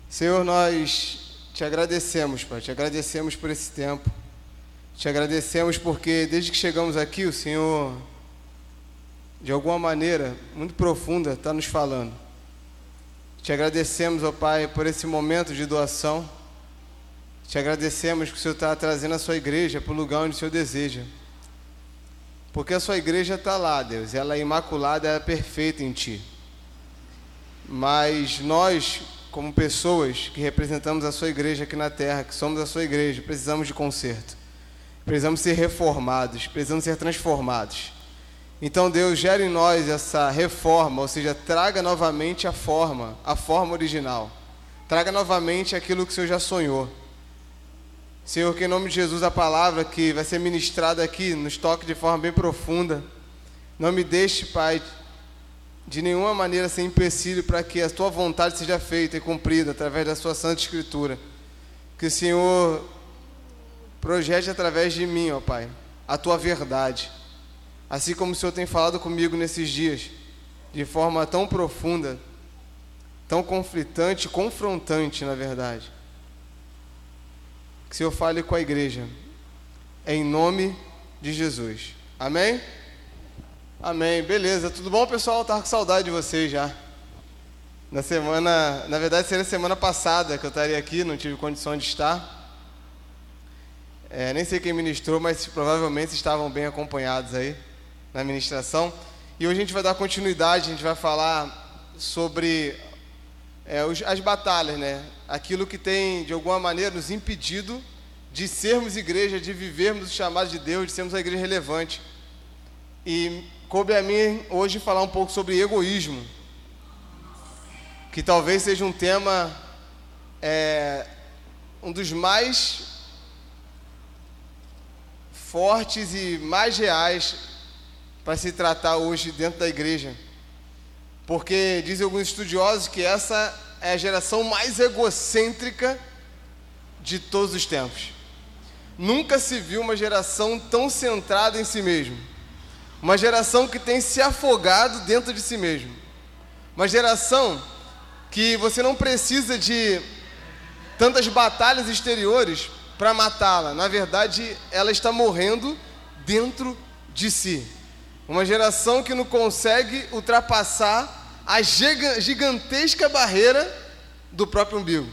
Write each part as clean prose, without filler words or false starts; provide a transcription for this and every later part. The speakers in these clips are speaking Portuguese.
Senhor, nós te agradecemos, Pai, te agradecemos por esse tempo, te agradecemos porque desde que chegamos aqui, o Senhor, de alguma maneira, muito profunda, está nos falando. Te agradecemos, ó Pai, por esse momento de doação, te agradecemos que o Senhor está trazendo a sua igreja para o lugar onde o Senhor deseja, porque a sua igreja está lá, Deus, ela é imaculada, ela é perfeita em Ti, mas nós, como pessoas que representamos a sua igreja aqui na terra, que somos a sua igreja, precisamos de conserto, precisamos ser reformados, precisamos ser transformados. Então Deus, gere em nós essa reforma, ou seja, traga novamente a forma original, traga novamente aquilo que o Senhor já sonhou. Senhor, que em nome de Jesus a palavra que vai ser ministrada aqui nos toque de forma bem profunda. Não me deixe, Pai, de nenhuma maneira ser empecilho para que a Tua vontade seja feita e cumprida através da Sua Santa Escritura. Que o Senhor projete através de mim, ó Pai, a Tua verdade. Assim como o Senhor tem falado comigo nesses dias, de forma tão profunda, tão conflitante, confrontante, na verdade. Que o Senhor fale com a igreja, em nome de Jesus. Amém? Amém. Beleza. Tudo bom, pessoal? Estava com saudade de vocês já. Na verdade, seria semana passada que eu estaria aqui, não tive condição de estar. Nem sei quem ministrou, mas provavelmente estavam bem acompanhados aí na ministração. E hoje a gente vai dar continuidade, a gente vai falar sobre as batalhas, né? Aquilo que tem, de alguma maneira, nos impedido de sermos igreja, de vivermos o chamado de Deus, de sermos uma igreja relevante. E coube a mim hoje falar um pouco sobre egoísmo, que talvez seja um tema, um dos mais fortes e mais reais para se tratar hoje dentro da igreja. Porque dizem alguns estudiosos que essa é a geração mais egocêntrica de todos os tempos. Nunca se viu uma geração tão centrada em si mesmo. Uma geração que tem se afogado dentro de si mesmo. Uma geração que você não precisa de tantas batalhas exteriores para matá-la. Na verdade, ela está morrendo dentro de si. Uma geração que não consegue ultrapassar a gigantesca barreira do próprio umbigo.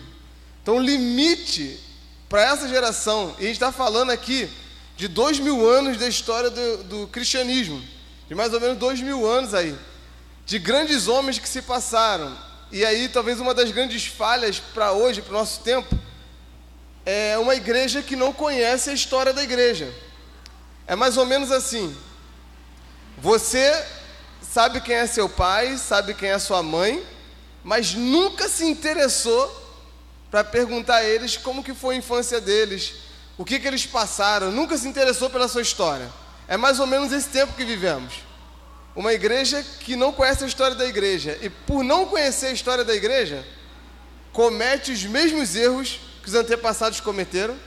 Então, o limite para essa geração, e a gente está falando aqui de 2000 anos da história do cristianismo, de mais ou menos 2000 anos aí, de grandes homens que se passaram. E aí, talvez uma das grandes falhas para hoje, para o nosso tempo, é uma igreja que não conhece a história da igreja. É mais ou menos assim: você sabe quem é seu pai, sabe quem é sua mãe, mas nunca se interessou para perguntar a eles como que foi a infância deles, o que eles passaram, nunca se interessou pela sua história. É mais ou menos esse tempo que vivemos. Uma igreja que não conhece a história da igreja, e por não conhecer a história da igreja, comete os mesmos erros que os antepassados cometeram,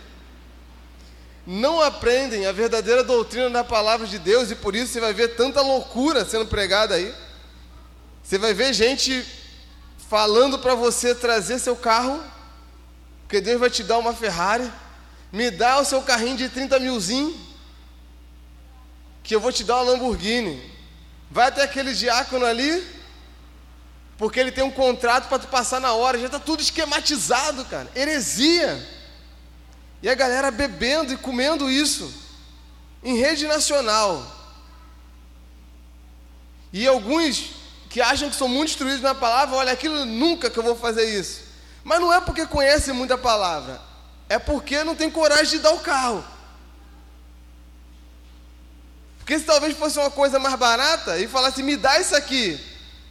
não aprendem a verdadeira doutrina da palavra de Deus, e por isso você vai ver tanta loucura sendo pregada aí. Você vai ver gente falando para você trazer seu carro, porque Deus vai te dar uma Ferrari. Me dá o seu carrinho de 30 milzinho, que eu vou te dar uma Lamborghini. Vai até aquele diácono ali, porque ele tem um contrato para tu passar na hora. Já está tudo esquematizado, cara. Heresia. E a galera bebendo e comendo isso em rede nacional. E alguns que acham que são muito instruídos na palavra, olha, aquilo nunca que eu vou fazer isso. Mas não é porque conhece muito a palavra, é porque não tem coragem de dar o carro. Porque se talvez fosse uma coisa mais barata e falasse, me dá isso aqui,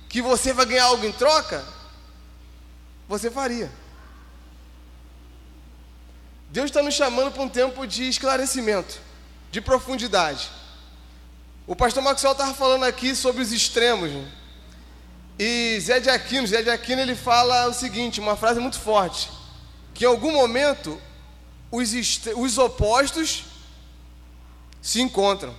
que você vai ganhar algo em troca, você faria. Deus está nos chamando para um tempo de esclarecimento, de profundidade. O pastor Maxwell estava falando aqui sobre os extremos, né? E Zé de Aquino ele fala o seguinte, uma frase muito forte, que em algum momento os opostos se encontram.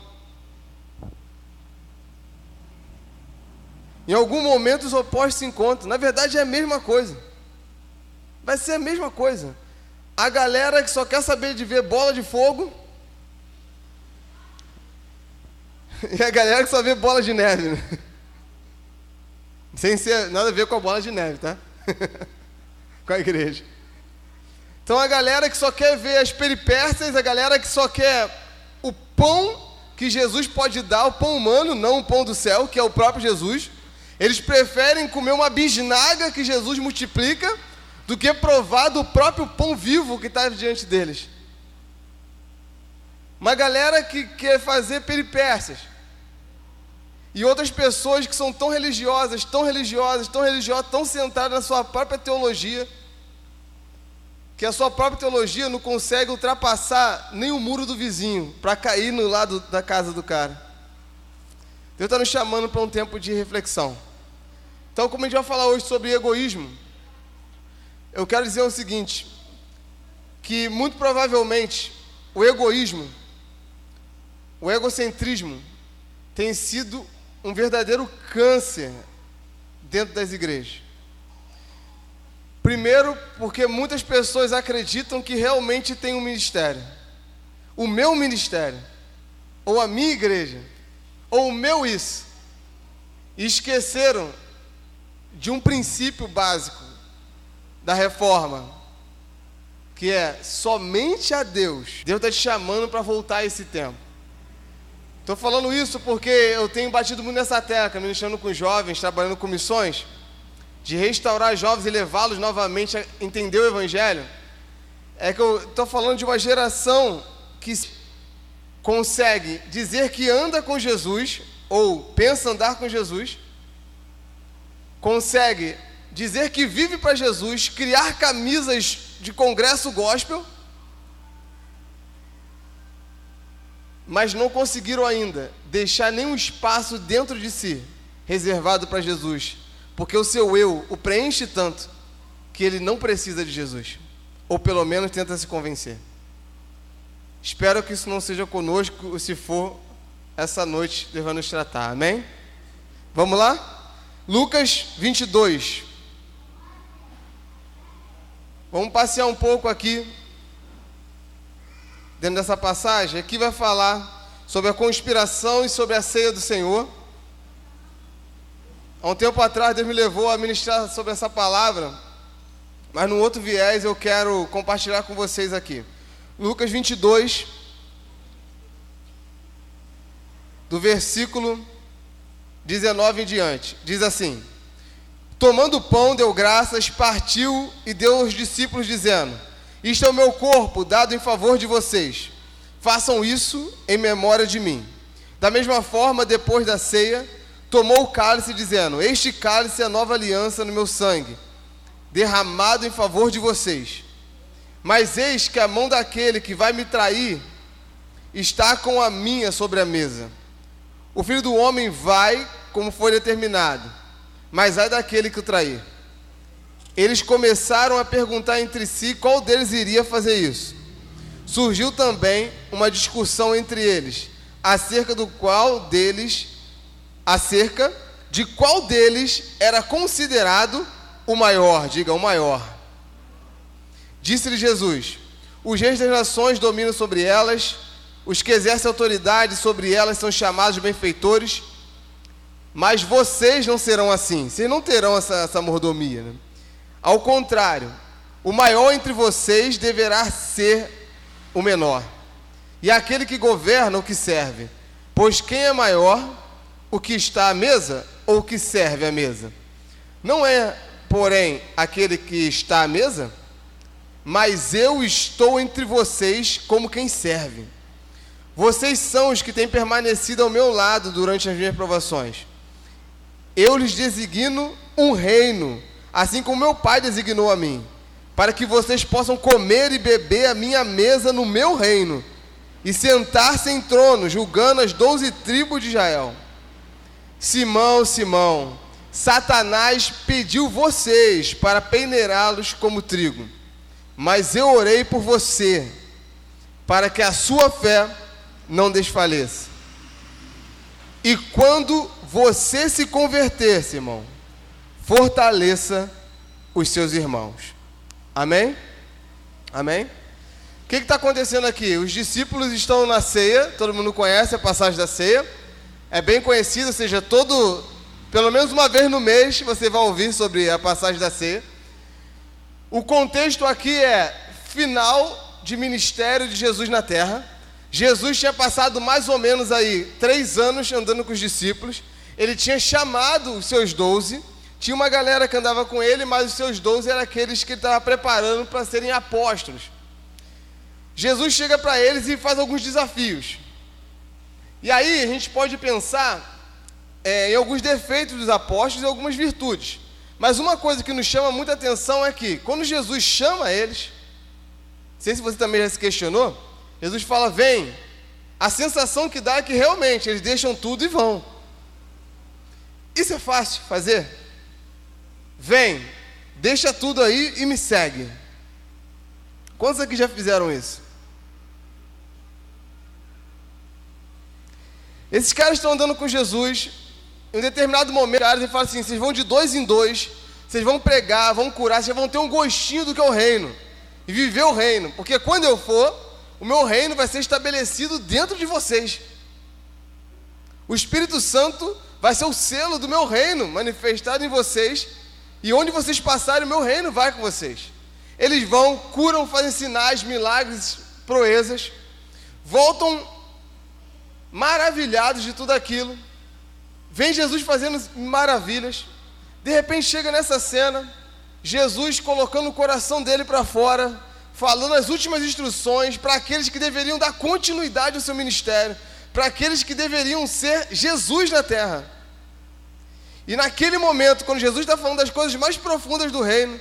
Em algum momento os opostos se encontram. Na verdade é a mesma coisa. Vai ser a mesma coisa. A galera que só quer saber de ver bola de fogo e a galera que só vê bola de neve, né? Sem ser nada a ver com a bola de neve, tá? Com a igreja. Então a galera que só quer ver as peripécias, a galera que só quer o pão que Jesus pode dar, o pão humano, não o pão do céu, que é o próprio Jesus, eles preferem comer uma bisnaga que Jesus multiplica do que provar do próprio pão vivo que está diante deles. Uma galera que quer fazer peripécias. E outras pessoas que são tão religiosas, tão centradas na sua própria teologia, que a sua própria teologia não consegue ultrapassar nem o muro do vizinho para cair no lado da casa do cara. Deus está nos chamando para um tempo de reflexão. Então, como a gente vai falar hoje sobre egoísmo, eu quero dizer o seguinte, que muito provavelmente o egoísmo, o egocentrismo, tem sido um verdadeiro câncer dentro das igrejas. Primeiro, porque muitas pessoas acreditam que realmente tem um ministério. O meu ministério, ou a minha igreja, ou o meu isso. E esqueceram de um princípio básico da reforma, que é somente a Deus. Deus está te chamando para voltar a esse tempo. Estou falando isso porque eu tenho batido muito nessa tecla, ministrando com jovens, trabalhando com missões, de restaurar jovens e levá-los novamente a entender o Evangelho. É que eu estou falando de uma geração que consegue dizer que anda com Jesus, ou pensa andar com Jesus, consegue dizer que vive para Jesus, criar camisas de congresso gospel, mas não conseguiram ainda deixar nenhum espaço dentro de si reservado para Jesus, porque o seu eu o preenche tanto que ele não precisa de Jesus, ou pelo menos tenta se convencer. Espero que isso não seja conosco, se for, essa noite Deus vai nos tratar, amém? Vamos lá? Lucas 22. Vamos passear um pouco aqui dentro dessa passagem. Aqui vai falar sobre a conspiração e sobre a ceia do Senhor. Há um tempo atrás Deus me levou a ministrar sobre essa palavra, mas num outro viés eu quero compartilhar com vocês aqui. Lucas 22, do versículo 19 em diante, diz assim: tomando o pão, deu graças, partiu e deu aos discípulos, dizendo: isto é o meu corpo, dado em favor de vocês. Façam isso em memória de mim. Da mesma forma, depois da ceia, tomou o cálice, dizendo: este cálice é a nova aliança no meu sangue, derramado em favor de vocês. Mas eis que a mão daquele que vai me trair está com a minha sobre a mesa. O Filho do Homem vai como foi determinado, mas ai daquele que o trair. Eles começaram a perguntar entre si qual deles iria fazer isso. Surgiu também uma discussão entre eles, acerca de qual deles era considerado o maior. Diga, o maior. Disse-lhe Jesus: os reis das nações dominam sobre elas, os que exercem autoridade sobre elas são chamados de benfeitores, mas vocês não serão assim, vocês não terão essa mordomia, né? Ao contrário, o maior entre vocês deverá ser o menor, e aquele que governa o que serve. Pois quem é maior, o que está à mesa ou o que serve à mesa? Não é, porém, aquele que está à mesa, mas eu estou entre vocês como quem serve. Vocês são os que têm permanecido ao meu lado durante as minhas provações. Eu lhes designo um reino, assim como meu Pai designou a mim, para que vocês possam comer e beber a minha mesa no meu reino, e sentar-se em trono, julgando as 12 tribos de Israel. Simão, Simão, Satanás pediu vocês para peneirá-los como trigo, mas eu orei por você, para que a sua fé não desfaleça. E quando você se converter, Simão, fortaleça os seus irmãos. Amém? Amém? O que está acontecendo aqui? Os discípulos estão na ceia, todo mundo conhece a passagem da ceia, é bem conhecida, ou seja, pelo menos uma vez no mês você vai ouvir sobre a passagem da ceia. O contexto aqui é final de ministério de Jesus na terra. Jesus tinha passado mais ou menos aí 3 anos andando com os discípulos. Ele tinha chamado os seus 12. Tinha uma galera que andava com ele, mas os seus 12 eram aqueles que ele estava preparando para serem apóstolos. Jesus chega para eles e faz alguns desafios. E aí a gente pode pensar em alguns defeitos dos apóstolos e algumas virtudes. Mas uma coisa que nos chama muita atenção é que, quando Jesus chama eles, não sei se você também já se questionou, Jesus fala, vem. A sensação que dá é que realmente eles deixam tudo e vão. Isso é fácil fazer? Vem, deixa tudo aí e me segue. Quantos aqui já fizeram isso? Esses caras estão andando com Jesus. Em um determinado momento, ele fala assim, vocês vão de 2 em 2, vocês vão pregar, vão curar, vocês vão ter um gostinho do que é o reino, e viver o reino, porque quando eu for, o meu reino vai ser estabelecido dentro de vocês. O Espírito Santo vai ser o selo do meu reino, manifestado em vocês, e onde vocês passarem, o meu reino vai com vocês. Eles vão, curam, fazem sinais, milagres, proezas, voltam maravilhados de tudo aquilo. Vem Jesus fazendo maravilhas. De repente chega nessa cena, Jesus colocando o coração dele para fora, falando as últimas instruções para aqueles que deveriam dar continuidade ao seu ministério, para aqueles que deveriam ser Jesus na terra. E naquele momento, quando Jesus está falando das coisas mais profundas do reino,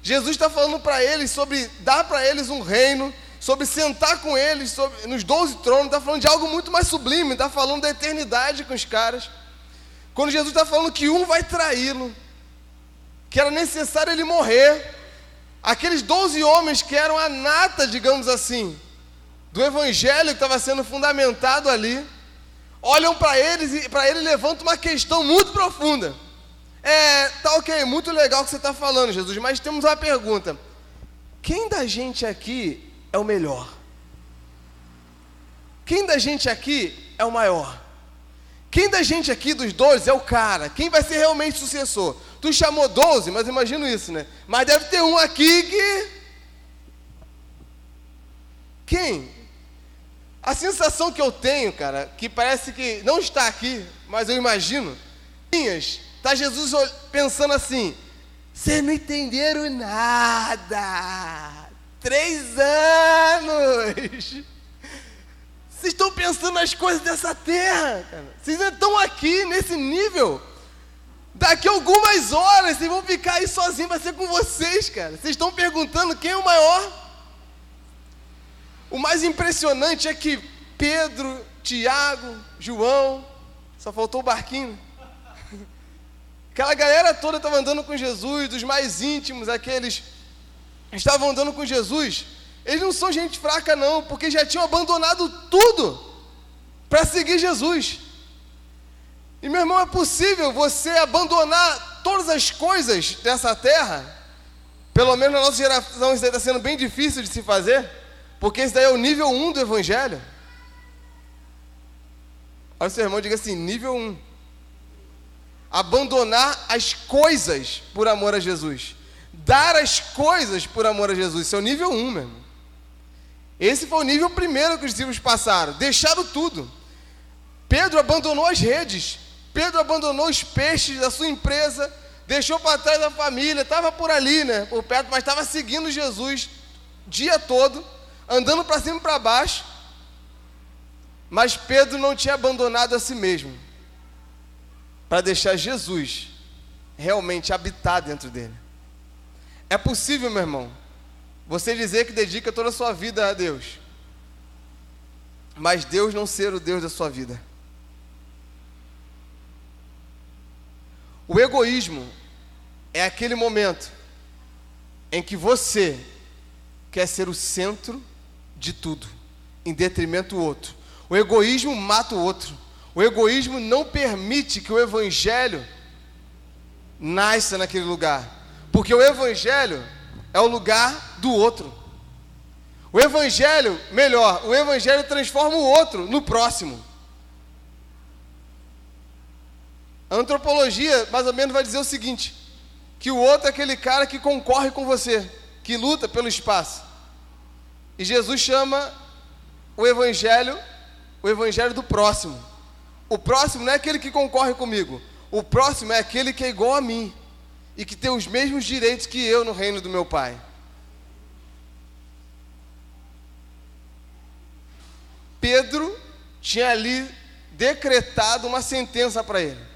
Jesus está falando para eles sobre dar para eles um reino, sobre sentar com eles nos 12 tronos, está falando de algo muito mais sublime, está falando da eternidade com os caras. Quando Jesus está falando que um vai traí-lo, que era necessário ele morrer, aqueles 12 homens que eram a nata, digamos assim, do evangelho que estava sendo fundamentado ali, olham para eles e para ele levanta uma questão muito profunda. Tá ok, muito legal o que você está falando, Jesus, mas temos uma pergunta. Quem da gente aqui é o melhor? Quem da gente aqui é o maior? Quem da gente aqui dos 12 é o cara? Quem vai ser realmente sucessor? Tu chamou 12, mas imagino isso, né? Mas deve ter um aqui que... Quem? A sensação que eu tenho, cara, que parece que não está aqui, mas eu imagino, está Jesus pensando assim, vocês não entenderam nada, 3 anos, vocês estão pensando nas coisas dessa terra, cara. Vocês ainda estão aqui nesse nível, daqui a algumas horas vocês vão ficar aí sozinhos, vai ser com vocês, cara. Vocês estão perguntando quem é o maior? O mais impressionante é que Pedro, Tiago, João, só faltou o barquinho. Aquela galera toda estava andando com Jesus, dos mais íntimos, aqueles que estavam andando com Jesus. Eles não são gente fraca não, porque já tinham abandonado tudo para seguir Jesus. E meu irmão, é possível você abandonar todas as coisas dessa terra? Pelo menos na nossa geração isso aí está sendo bem difícil de se fazer, porque esse daí é o nível 1 do evangelho. Olha o seu irmão, diga assim, nível 1. Abandonar as coisas por amor a Jesus. Dar as coisas por amor a Jesus. Esse é o nível 1, meu irmão. Esse foi o nível primeiro que os discípulos passaram. Deixaram tudo. Pedro abandonou as redes. Pedro abandonou os peixes da sua empresa. Deixou para trás a família. Estava por ali, né? Por perto, mas estava seguindo Jesus o dia todo. Andando para cima e para baixo. Mas Pedro não tinha abandonado a si mesmo. Para deixar Jesus realmente habitar dentro dele. É possível, meu irmão, você dizer que dedica toda a sua vida a Deus, mas Deus não ser o Deus da sua vida. O egoísmo é aquele momento em que você quer ser o centro de tudo, em detrimento do outro. O egoísmo mata o outro. O egoísmo não permite que o evangelho nasça naquele lugar. Porque o evangelho é o lugar do outro. O evangelho, melhor, o evangelho transforma o outro no próximo. A antropologia, mais ou menos, vai dizer o seguinte, que o outro é aquele cara que concorre com você, que luta pelo espaço. E Jesus chama o evangelho do próximo. O próximo não é aquele que concorre comigo. O próximo é aquele que é igual a mim e que tem os mesmos direitos que eu no reino do meu Pai. Pedro tinha ali decretado uma sentença para ele.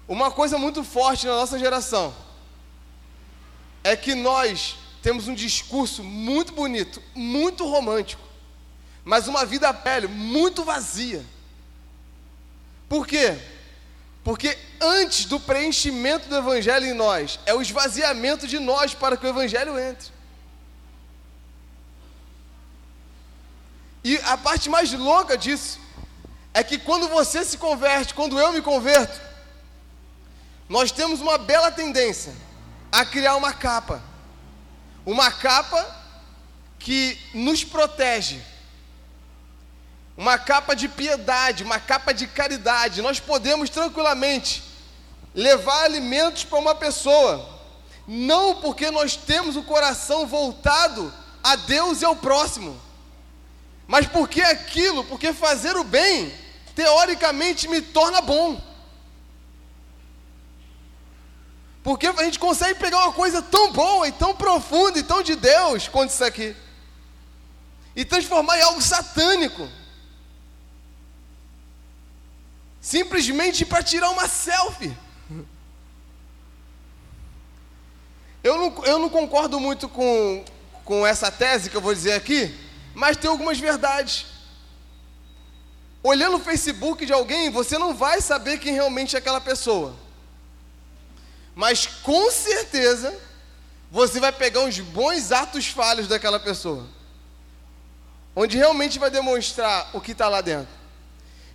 Uma coisa muito forte na nossa geração é que nós temos um discurso muito bonito, muito romântico, mas uma vida velha, muito vazia. Por quê? Porque antes do preenchimento do evangelho em nós, é o esvaziamento de nós para que o evangelho entre. E a parte mais louca disso é que quando você se converte, quando eu me converto, nós temos uma bela tendência a criar uma capa que nos protege, uma capa de piedade, uma capa de caridade. Nós podemos tranquilamente levar alimentos para uma pessoa, não porque nós temos o coração voltado a Deus e ao próximo, mas porque fazer o bem, teoricamente, me torna bom. Porque a gente consegue pegar uma coisa tão boa e tão profunda e tão de Deus quanto isso aqui, e transformar em algo satânico, simplesmente para tirar uma selfie. Eu não concordo muito com essa tese que eu vou dizer aqui, mas tem algumas verdades. Olhando o Facebook de alguém, você não vai saber quem realmente é aquela pessoa, mas com certeza você vai pegar uns bons atos falhos daquela pessoa, onde realmente vai demonstrar o que está lá dentro.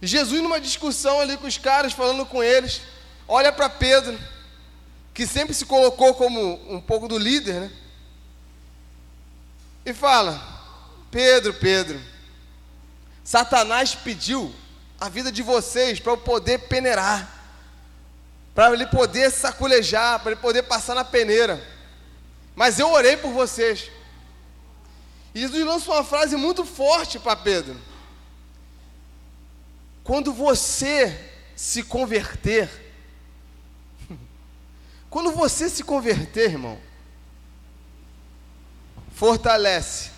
Jesus, numa discussão ali com os caras, falando com eles, olha para Pedro, que sempre se colocou como um pouco do líder, né? E fala: Pedro, Satanás pediu a vida de vocês para eu poder peneirar, para ele poder saculejar, para ele poder passar na peneira, mas eu orei por vocês. E Jesus lança uma frase muito forte para Pedro: quando você se converter, irmão, fortalece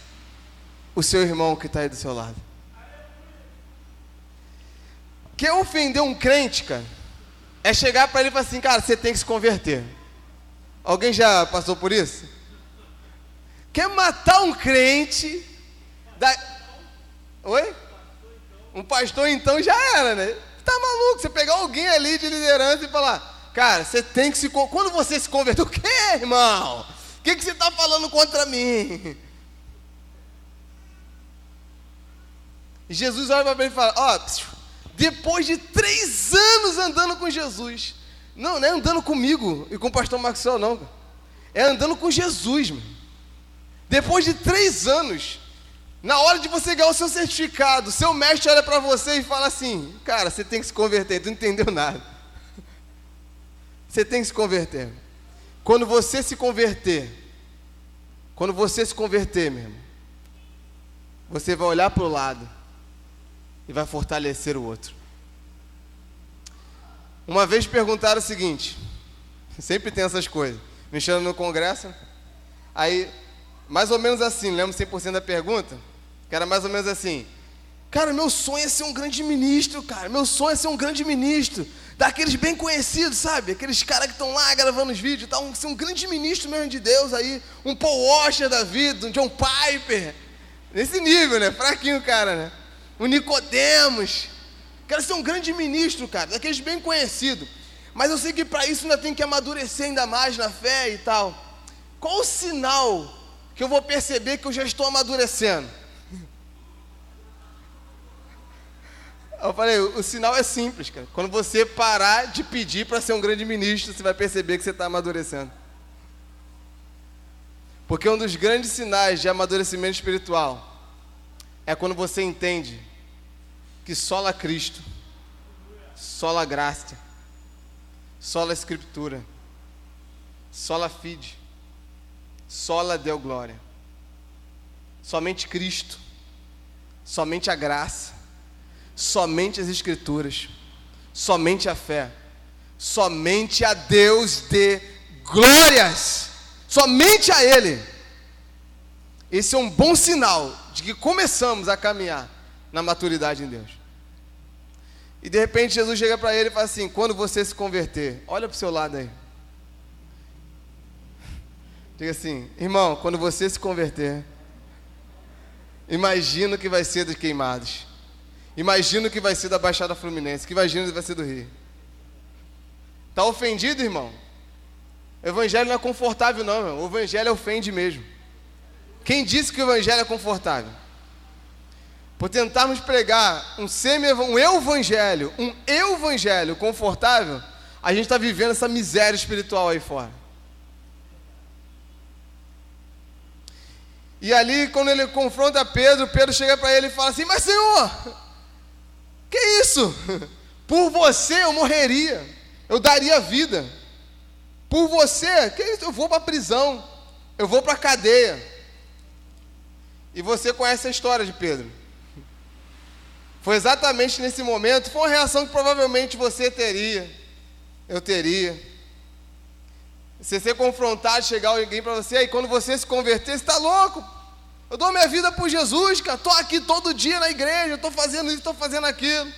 o seu irmão que está aí do seu lado. Quer ofender um crente, cara, é chegar para ele e falar assim: cara, você tem que se converter. Alguém já passou por isso? Quer matar um crente Oi? Um pastor, então, já era, né? Tá maluco? Você pegar alguém ali de liderança e falar: cara, você tem que quando você se converter, o quê, irmão? O que você está falando contra mim? E Jesus olha para ele e fala: ó, depois de 3 anos andando com Jesus, não é andando comigo e com o pastor Maxwell, não, é andando com Jesus, mano. Depois de 3 anos, na hora de você ganhar o seu certificado, seu mestre olha para você e fala assim: cara, você tem que se converter. Tu não entendeu nada. Você tem que se converter. Quando você se converter, meu irmão, você vai olhar para o lado e vai fortalecer o outro. Uma vez perguntaram o seguinte, sempre tem essas coisas, me chamam no congresso, aí, mais ou menos assim, lembro 100% da pergunta, que era mais ou menos assim: cara, meu sonho é ser um grande ministro, cara, meu sonho é ser um grande ministro, daqueles bem conhecidos, sabe, aqueles caras que estão lá gravando os vídeos, tá, ser um grande ministro mesmo de Deus aí, um Paul Washer da vida, um John Piper, nesse nível, né, fraquinho o cara, né, um Nicodemos. Quero ser um grande ministro, cara, daqueles bem conhecidos, mas eu sei que para isso ainda tem que amadurecer ainda mais na fé e tal. Qual o sinal que eu vou perceber que eu já estou amadurecendo? Eu falei: o sinal é simples, cara. Quando você parar de pedir para ser um grande ministro, você vai perceber que você está amadurecendo. Porque um dos grandes sinais de amadurecimento espiritual é quando você entende que sola Cristo, sola graça, sola Escritura, sola fide, sola Deo glória. Somente Cristo, somente a graça, somente as Escrituras, somente a fé, somente a Deus dê glórias, somente a Ele. Esse é um bom sinal de que começamos a caminhar na maturidade em Deus. E de repente Jesus chega para ele e fala assim: quando você se converter, olha para o seu lado aí, diga assim: irmão, quando você se converter, imagina o que vai ser dos Queimados, imagina o que vai ser da Baixada Fluminense, que imagina o que vai ser do Rio. Está ofendido, irmão? O evangelho não é confortável não, irmão. O evangelho ofende mesmo. Quem disse que o evangelho é confortável? Por tentarmos pregar um evangelho confortável, a gente está vivendo essa miséria espiritual aí fora. E ali, quando ele confronta Pedro, Pedro chega para ele e fala assim: mas Senhor, que isso? Por você eu morreria, eu daria vida. Por você, que isso? Eu vou para a prisão, eu vou para a cadeia. E você conhece a história de Pedro. Foi exatamente nesse momento, foi uma reação que provavelmente você teria, eu teria. Você ser confrontado, chegar alguém para você, e quando você se converter, você está louco? Eu dou minha vida por Jesus, cara, estou aqui todo dia na igreja, estou fazendo isso, estou fazendo aquilo.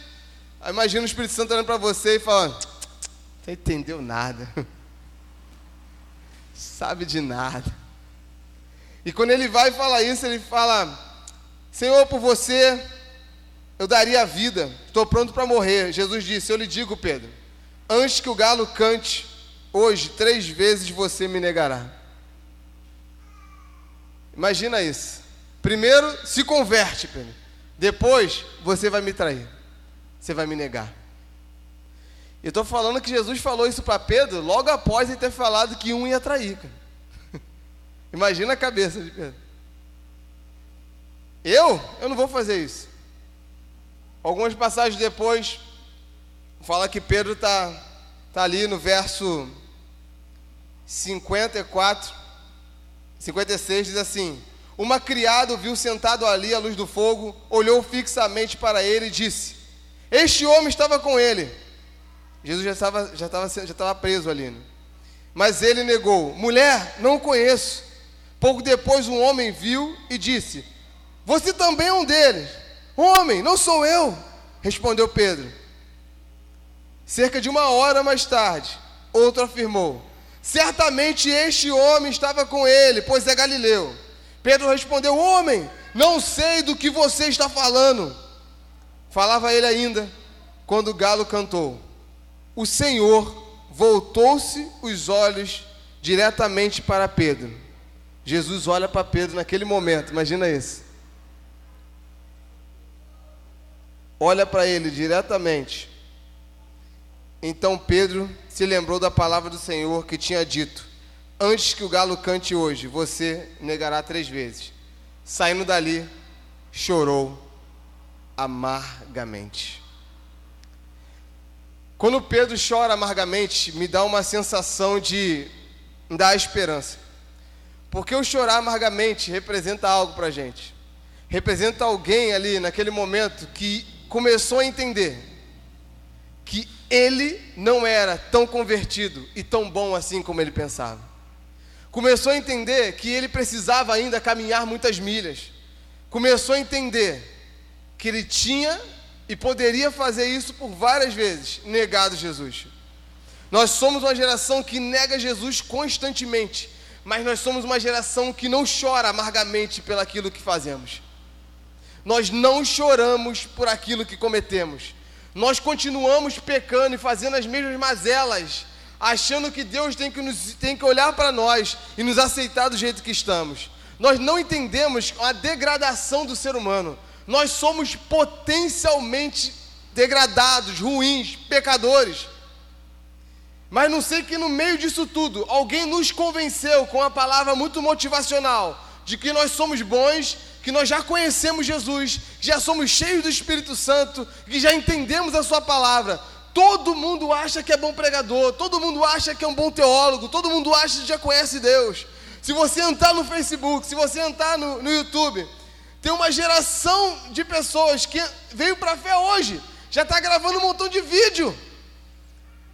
Aí imagina o Espírito Santo olhando para você e falando: você não entendeu nada, sabe de nada. E quando ele vai e fala isso, ele fala: Senhor, por você eu daria a vida, estou pronto para morrer. Jesus disse: eu lhe digo, Pedro, antes que o galo cante, hoje 3 vezes você me negará. Imagina isso. Primeiro se converte, Pedro. Depois você vai me trair, você vai me negar. Eu estou falando que Jesus falou isso para Pedro logo após ele ter falado que um ia trair, cara. Imagina a cabeça de Pedro. Eu não vou fazer isso. Algumas passagens depois fala que Pedro está ali no verso 56, diz assim: uma criada o viu sentado ali à luz do fogo, olhou fixamente para ele e disse: este homem estava com ele. Jesus já estava preso ali, né? Mas ele negou: mulher, não o conheço. Pouco depois um homem viu e disse: você também é um deles. Homem, não sou eu, respondeu Pedro. Cerca de 1 hora mais tarde, outro afirmou: certamente este homem estava com ele, pois é galileu. Pedro respondeu: homem, não sei do que você está falando. Falava ele ainda, quando o galo cantou. O Senhor voltou-se os olhos diretamente para Pedro. Jesus olha para Pedro naquele momento, imagina isso. Olha para ele diretamente. Então Pedro se lembrou da palavra do Senhor que tinha dito: antes que o galo cante hoje, você negará 3 vezes. Saindo dali, chorou amargamente. Quando Pedro chora amargamente, me dá uma sensação de dar esperança. Porque o chorar amargamente representa algo para a gente. Representa alguém ali naquele momento que começou a entender que ele não era tão convertido e tão bom assim como ele pensava. Começou a entender que ele precisava ainda caminhar muitas milhas. Começou a entender que ele tinha e poderia fazer isso por várias vezes, negado Jesus. Nós somos uma geração que nega Jesus constantemente, mas nós somos uma geração que não chora amargamente pelaquilo que fazemos. Nós não choramos por aquilo que cometemos. Nós continuamos pecando e fazendo as mesmas mazelas, achando que Deus tem que olhar para nós e nos aceitar do jeito que estamos. Nós não entendemos a degradação do ser humano. Nós somos potencialmente degradados, ruins, pecadores. Mas não sei que no meio disso tudo, alguém nos convenceu com uma palavra muito motivacional, de que nós somos bons, que nós já conhecemos Jesus, que já somos cheios do Espírito Santo, que já entendemos a sua palavra. Todo mundo acha que é bom pregador, todo mundo acha que é um bom teólogo, todo mundo acha que já conhece Deus. Se você entrar no Facebook, se você entrar no YouTube, tem uma geração de pessoas que veio para a fé hoje, já está gravando um montão de vídeo,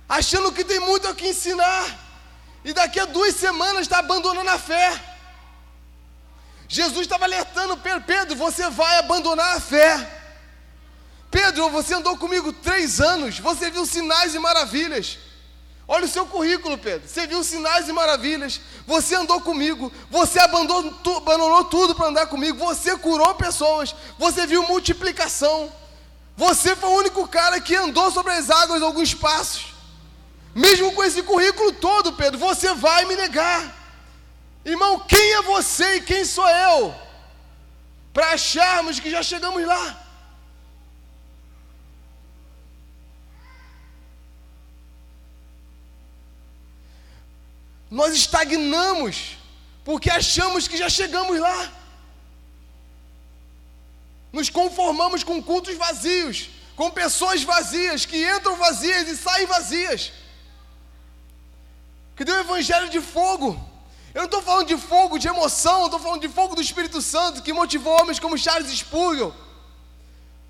achando que tem muito a que ensinar, e daqui a 2 semanas está abandonando a fé. Jesus estava alertando Pedro, você vai abandonar a fé. Pedro, você andou comigo 3 anos, você viu sinais e maravilhas. Olha o seu currículo, Pedro, você viu sinais e maravilhas, você andou comigo, você abandonou tudo para andar comigo, você curou pessoas, você viu multiplicação, você foi o único cara que andou sobre as águas alguns passos. Mesmo com esse currículo todo, Pedro, você vai me negar. Irmão, quem é você e quem sou eu para acharmos que já chegamos lá? Nós estagnamos porque achamos que já chegamos lá. Nos conformamos com cultos vazios, com pessoas vazias, que entram vazias e saem vazias. Que deu um evangelho de fogo. Eu não estou falando de fogo de emoção, eu estou falando de fogo do Espírito Santo, que motivou homens como Charles Spurgeon.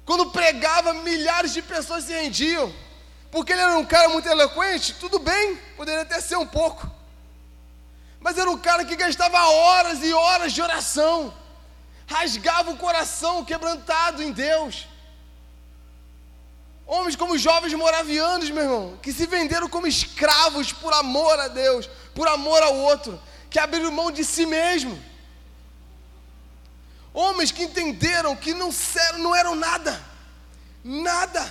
Quando pregava, milhares de pessoas se rendiam. Porque ele era um cara muito eloquente, tudo bem, poderia até ser um pouco. Mas era um cara que gastava horas e horas de oração. Rasgava o coração quebrantado em Deus. Homens como os jovens moravianos, meu irmão, que se venderam como escravos por amor a Deus, por amor ao outro, que abriram mão de si mesmo. Homens que entenderam que não eram nada. Nada.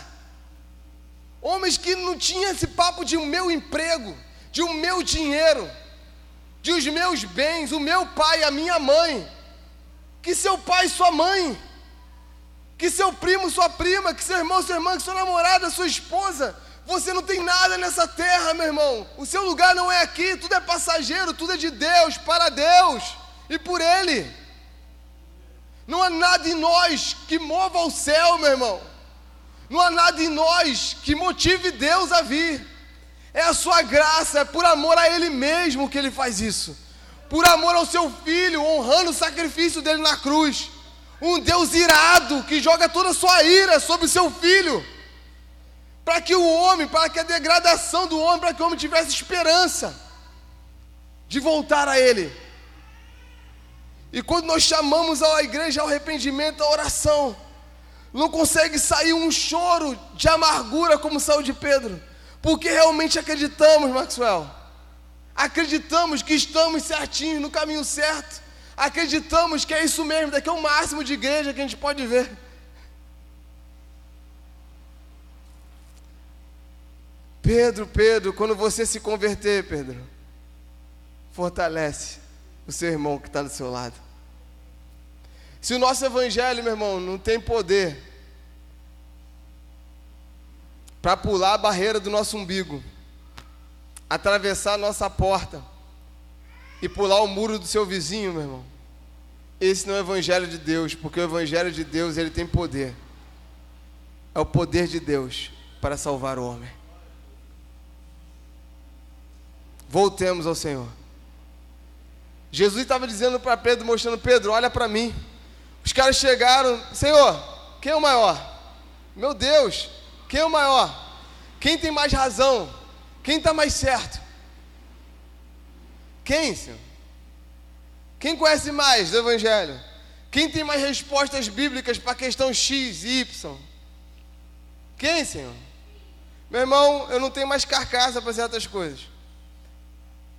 Homens que não tinham esse papo de o meu emprego, de o meu dinheiro, de os meus bens, o meu pai, a minha mãe. Que seu pai e sua mãe, que seu primo, sua prima, que seu irmão, sua irmã, que sua namorada, sua esposa. Você não tem nada nessa terra, meu irmão. O seu lugar não é aqui, tudo é passageiro, tudo é de Deus, para Deus e por Ele. Não há nada em nós que mova ao céu, meu irmão. Não há nada em nós que motive Deus a vir. É a sua graça, é por amor a Ele mesmo que Ele faz isso. Por amor ao seu Filho, honrando o sacrifício dele na cruz. Um Deus irado, que joga toda a sua ira sobre o seu Filho. Para que o homem, para que a degradação do homem, para que o homem tivesse esperança de voltar a Ele. E quando nós chamamos a igreja ao arrependimento, à oração, não consegue sair um choro de amargura como saiu de Pedro. Porque realmente acreditamos, Maxwell. Acreditamos que estamos certinhos, no caminho certo. Acreditamos que é isso mesmo, daqui é o máximo de igreja que a gente pode ver. Pedro, quando você se converter, Pedro, fortalece o seu irmão que está do seu lado. Se o nosso evangelho, meu irmão, não tem poder para pular a barreira do nosso umbigo, atravessar a nossa porta e pular o muro do seu vizinho, meu irmão, esse não é o evangelho de Deus, porque o evangelho de Deus, ele tem poder. É o poder de Deus para salvar o homem. Voltemos ao Senhor. Jesus estava dizendo para Pedro, mostrando: Pedro, olha para mim. Os caras chegaram: Senhor, quem é o maior? Meu Deus, quem é o maior? Quem tem mais razão? Quem está mais certo? Quem, Senhor? Quem conhece mais do Evangelho? Quem tem mais respostas bíblicas para a questão X e Y? Quem, Senhor? Meu irmão, eu não tenho mais carcaça para certas coisas.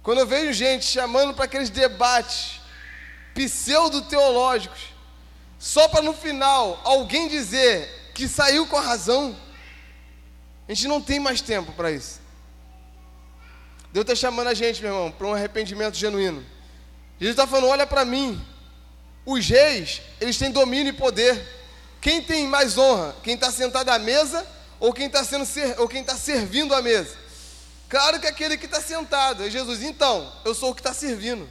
Quando eu vejo gente chamando para aqueles debates pseudo-teológicos, só para no final alguém dizer que saiu com a razão, a gente não tem mais tempo para isso. Deus está chamando a gente, meu irmão, para um arrependimento genuíno. Jesus está falando: olha para mim. Os reis, eles têm domínio e poder. Quem tem mais honra? Quem está sentado à mesa ou quem está servindo à mesa? Claro que aquele que está sentado. Aí Jesus, então, eu sou o que está servindo.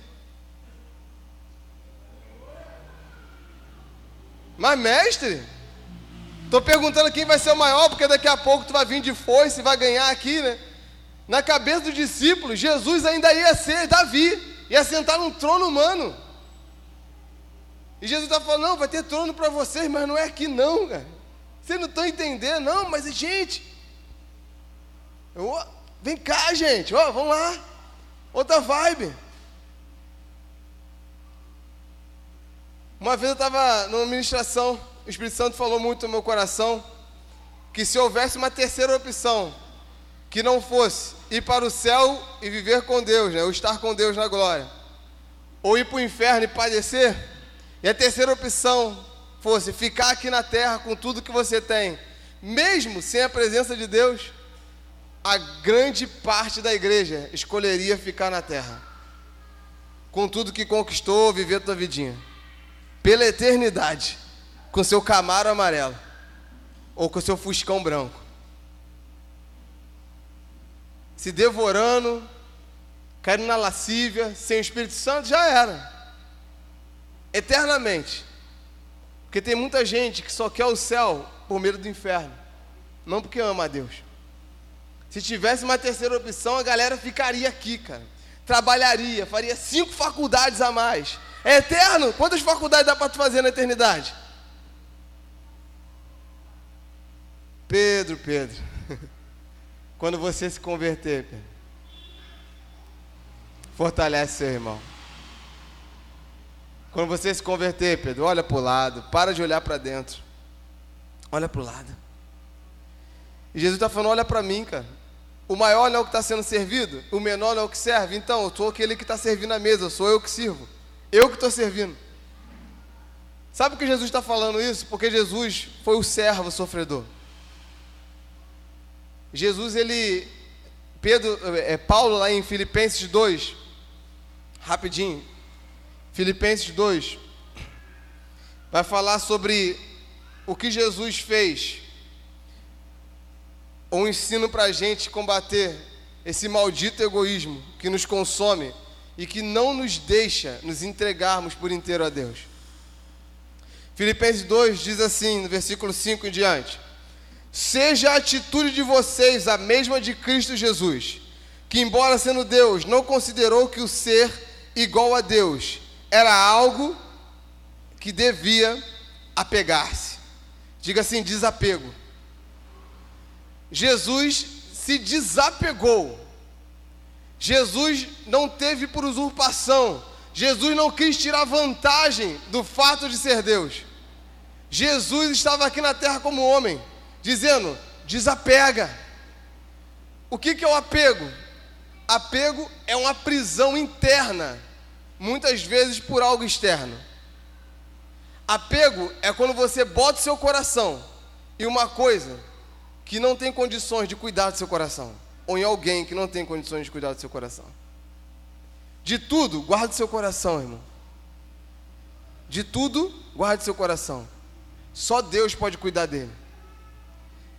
Mas mestre, estou perguntando quem vai ser o maior, porque daqui a pouco tu vai vir de foice e vai ganhar aqui, né? Na cabeça dos discípulos, Jesus ainda ia ser Davi, ia sentar num trono humano. E Jesus está falando, não, vai ter trono para vocês, mas não é aqui não, cara. Vocês não estão entendendo, não, mas gente, vem cá, gente, vamos lá, outra vibe. Uma vez eu estava numa ministração, o Espírito Santo falou muito no meu coração, que se houvesse uma terceira opção, que não fosse ir para o céu e viver com Deus, né, ou estar com Deus na glória, ou ir para o inferno e padecer, e a terceira opção fosse ficar aqui na terra com tudo que você tem, mesmo sem a presença de Deus, a grande parte da igreja escolheria ficar na terra, com tudo que conquistou, viver a tua vidinha, pela eternidade, com seu Camaro amarelo, ou com seu Fuscão branco, se devorando, caindo na lascívia, sem o Espírito Santo, já era, eternamente. Porque tem muita gente que só quer o céu por medo do inferno, não porque ama a Deus. Se tivesse uma terceira opção, a galera ficaria aqui, cara, trabalharia, faria 5 faculdades a mais. É eterno? Quantas faculdades dá para tu fazer na eternidade? Pedro, quando você se converter, Pedro, fortalece seu irmão. Quando você se converter, Pedro, olha para o lado, para de olhar para dentro, olha para o lado. E Jesus está falando, olha para mim, cara. O maior não é o que está sendo servido, o menor não é o que serve. Então, eu sou aquele que está servindo a mesa, sou eu que sirvo, eu que estou servindo. Sabe por que Jesus está falando isso? Porque Jesus foi o servo sofredor. Jesus, Paulo lá em Filipenses 2, rapidinho, Filipenses 2, vai falar sobre o que Jesus fez, um ensino para a gente combater esse maldito egoísmo que nos consome e que não nos deixa nos entregarmos por inteiro a Deus. Filipenses 2 diz assim, no versículo 5 em diante: seja a atitude de vocês a mesma de Cristo Jesus, que embora sendo Deus, não considerou que o ser igual a Deus era algo que devia apegar-se. Diga assim, desapego. Jesus se desapegou. Jesus não teve por usurpação. Jesus não quis tirar vantagem do fato de ser Deus. Jesus estava aqui na terra como homem, dizendo, desapega. O que é o apego? Apego é uma prisão interna, muitas vezes por algo externo. Apego é quando você bota o seu coração em uma coisa que não tem condições de cuidar do seu coração, ou em alguém que não tem condições de cuidar do seu coração. De tudo, guarde seu coração, irmão. De tudo, guarde seu coração. Só Deus pode cuidar dele.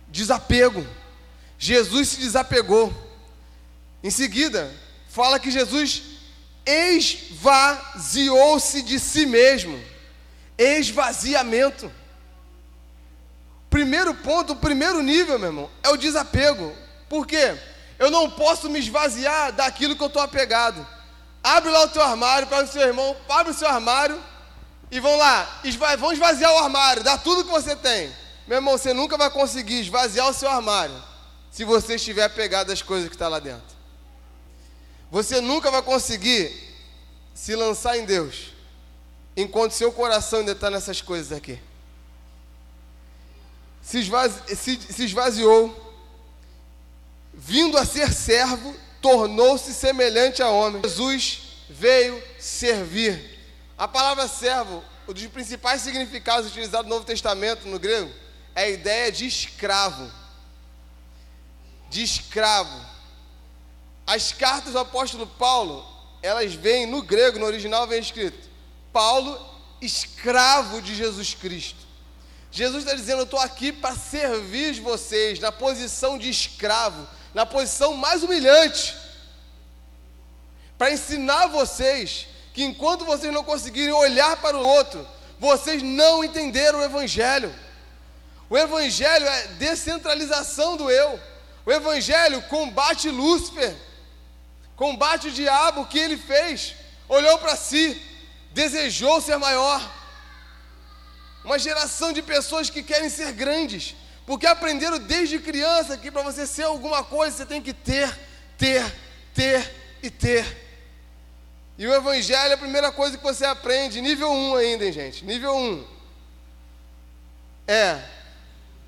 Desapego. Jesus se desapegou. Em seguida, fala que Jesus esvaziou-se de si mesmo. Esvaziamento. Primeiro ponto, o primeiro nível, meu irmão, é o desapego. Por quê? Eu não posso me esvaziar daquilo que eu estou apegado. Abre lá o teu armário, pega o seu irmão, abre o seu armário e vão lá, vão esvaziar o armário, dá tudo que você tem. Meu irmão, você nunca vai conseguir esvaziar o seu armário se você estiver apegado às coisas que estão lá dentro. Você nunca vai conseguir se lançar em Deus enquanto seu coração ainda está nessas coisas aqui. Se esvaziou, vindo a ser servo, tornou-se semelhante a homem. Jesus veio servir. A palavra servo, um dos principais significados utilizados no Novo Testamento, no grego, é a ideia de escravo. De escravo. As cartas do apóstolo Paulo, elas vêm no grego, no original vem escrito: Paulo, escravo de Jesus Cristo. Jesus está dizendo, eu estou aqui para servir vocês na posição de escravo, na posição mais humilhante, para ensinar vocês que enquanto vocês não conseguirem olhar para o outro, vocês não entenderam o Evangelho. O Evangelho é descentralização do eu. O Evangelho combate Lúcifer, combate o diabo. O que ele fez? Olhou para si, desejou ser maior. Uma geração de pessoas que querem ser grandes, porque aprenderam desde criança que para você ser alguma coisa, você tem que ter. E o Evangelho é a primeira coisa que você aprende, nível 1 ainda, hein, gente? Nível 1 é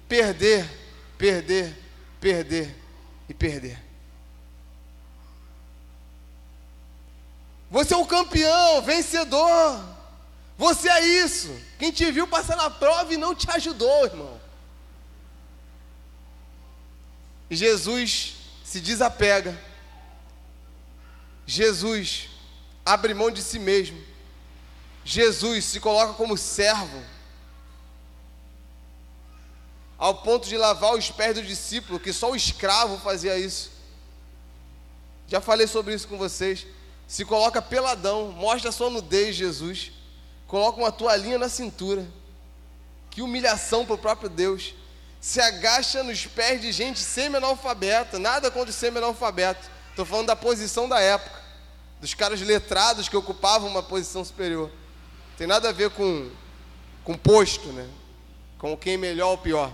perder e perder. Você é um campeão, vencedor. Você é isso. Quem te viu passar na prova e não te ajudou, irmão. E Jesus se desapega. Jesus abre mão de si mesmo. Jesus se coloca como servo, ao ponto de lavar os pés do discípulo, que só o escravo fazia isso. Já falei sobre isso com vocês. Se coloca peladão, mostra a sua nudez, Jesus. Coloca uma toalhinha na cintura. Que humilhação para o próprio Deus. Se agacha nos pés de gente semi-analfabeta. Nada contra o semi-analfabeto. Estou falando da posição da época, dos caras letrados que ocupavam uma posição superior. Tem nada a ver com posto, né? Com quem é melhor ou pior.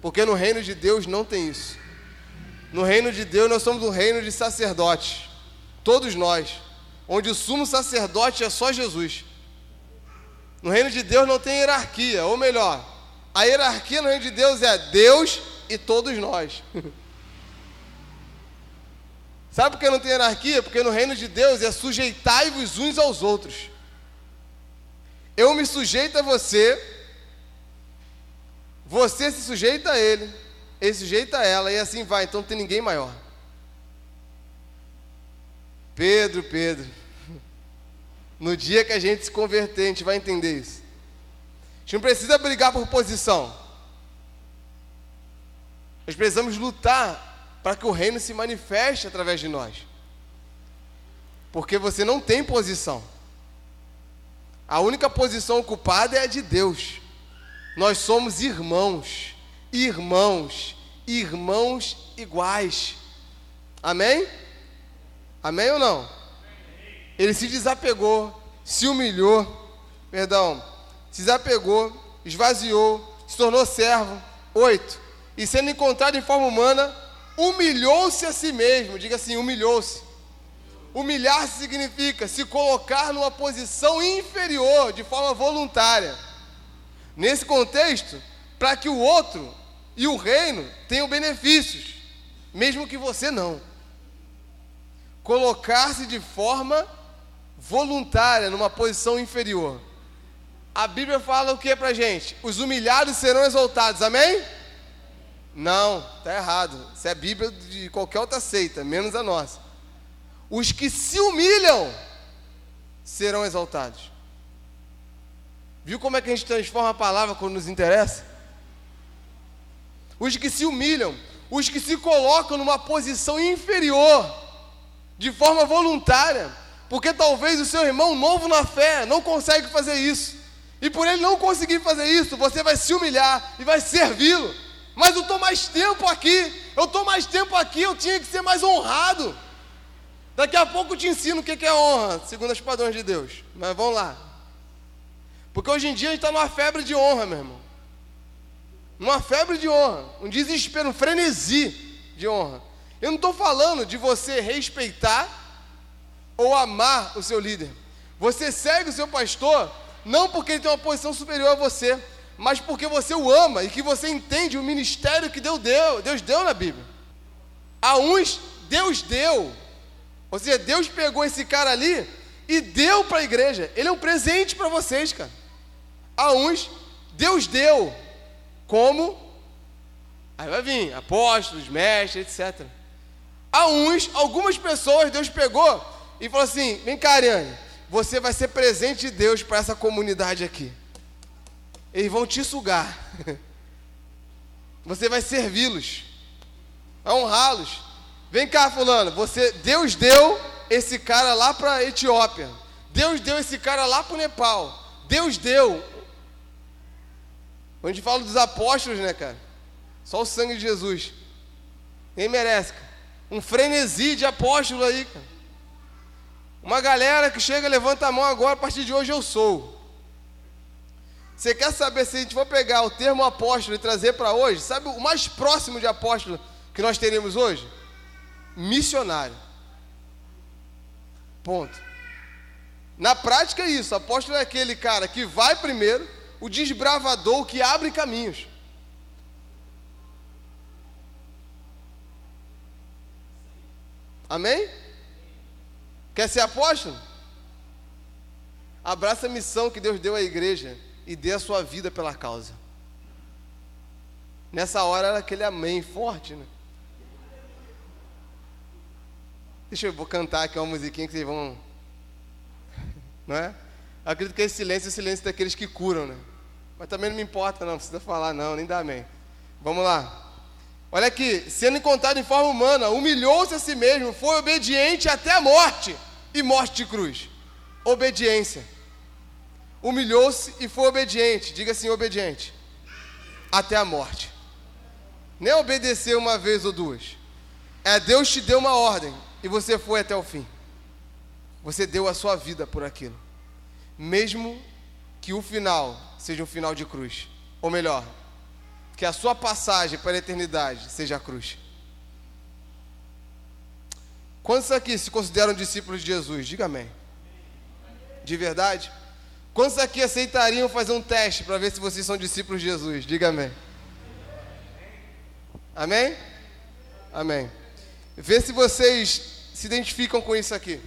Porque no reino de Deus não tem isso. No reino de Deus nós somos um reino de sacerdotes. Todos nós. Onde o sumo sacerdote é só Jesus. No reino de Deus não tem hierarquia. Ou melhor, a hierarquia no reino de Deus é Deus e todos nós. Sabe por que não tem hierarquia? Porque no reino de Deus é sujeitai-vos uns aos outros. Eu me sujeito a você, você se sujeita a ele, ele sujeita a ela, e assim vai, então não tem ninguém maior. Pedro, no dia que a gente se converter, a gente vai entender isso. A gente não precisa brigar por posição. Nós precisamos lutar para que o reino se manifeste através de nós. Porque você não tem posição. A única posição ocupada é a de Deus. Nós somos irmãos iguais. Amém? Amém ou não? Ele se desapegou, se humilhou, se desapegou, esvaziou, se tornou servo. 8. E sendo encontrado em forma humana, humilhou-se a si mesmo. Diga assim, humilhou-se. Humilhar-se significa se colocar numa posição inferior, de forma voluntária. Nesse contexto, para que o outro e o reino tenham benefícios, mesmo que você não. Colocar-se de forma voluntária, numa posição inferior. A Bíblia fala o que pra gente? Os humilhados serão exaltados, amém? Não, está errado. Isso é a Bíblia de qualquer outra seita, menos a nossa. Os que se humilham serão exaltados. Viu como é que a gente transforma a palavra quando nos interessa? Os que se humilham, os que se colocam numa posição inferior, de forma voluntária, porque talvez o seu irmão novo na fé não consegue fazer isso. E por ele não conseguir fazer isso, você vai se humilhar e vai servi-lo. Mas eu estou mais tempo aqui, eu tinha que ser mais honrado. Daqui a pouco eu te ensino o que é honra, segundo os padrões de Deus. Mas vamos lá. Porque hoje em dia a gente está numa febre de honra, meu irmão. Numa febre de honra, um desespero, um frenesi de honra. Eu não estou falando de você respeitar ou amar o seu líder. Você segue o seu pastor, não porque ele tem uma posição superior a você, mas porque você o ama e que você entende o ministério que Deus deu na Bíblia. A uns, Deus deu. Ou seja, Deus pegou esse cara ali e deu para a igreja. Ele é um presente para vocês, cara. A uns, Deus deu. Como? Aí vai vir apóstolos, mestres, etc. A uns, algumas pessoas, Deus pegou e falou assim: vem cá, Ariane, você vai ser presente de Deus para essa comunidade aqui. Eles vão te sugar. Você vai servi-los, vai honrá-los. Vem cá, fulano, Deus deu esse cara lá para a Etiópia. Deus deu esse cara lá para o Nepal. Deus deu. Quando a gente fala dos apóstolos, né, cara? Só o sangue de Jesus. Ninguém merece, cara. Um frenesi de apóstolo aí, cara. Uma galera que chega, levanta a mão agora, a partir de hoje eu sou. Você quer saber, se a gente for pegar o termo apóstolo e trazer para hoje, sabe o mais próximo de apóstolo que nós teríamos hoje? Missionário. Ponto. Na prática é isso. Apóstolo é aquele cara que vai primeiro, o desbravador, o que abre caminhos. Amém? Quer ser apóstolo? Abraça a missão que Deus deu à igreja e dê a sua vida pela causa. Nessa hora era aquele amém forte, né? Vou cantar aqui uma musiquinha que vocês vão... Não é? Eu acredito que esse silêncio é o silêncio daqueles que curam, né? Mas também não me importa, não precisa falar não, nem dá amém. Vamos lá. Olha aqui, sendo encontrado em forma humana, humilhou-se a si mesmo, foi obediente até a morte, e morte de cruz. Obediência. Humilhou-se e foi obediente, diga assim, obediente, até a morte. Nem obedecer uma vez ou duas. Deus te deu uma ordem, e você foi até o fim. Você deu a sua vida por aquilo. Mesmo que o final seja um final de cruz. Ou melhor, que a sua passagem para a eternidade seja a cruz. Quantos aqui se consideram discípulos de Jesus? Diga amém. De verdade? Quantos aqui aceitariam fazer um teste para ver se vocês são discípulos de Jesus? Diga amém. Amém? Amém. Vê se vocês se identificam com isso aqui.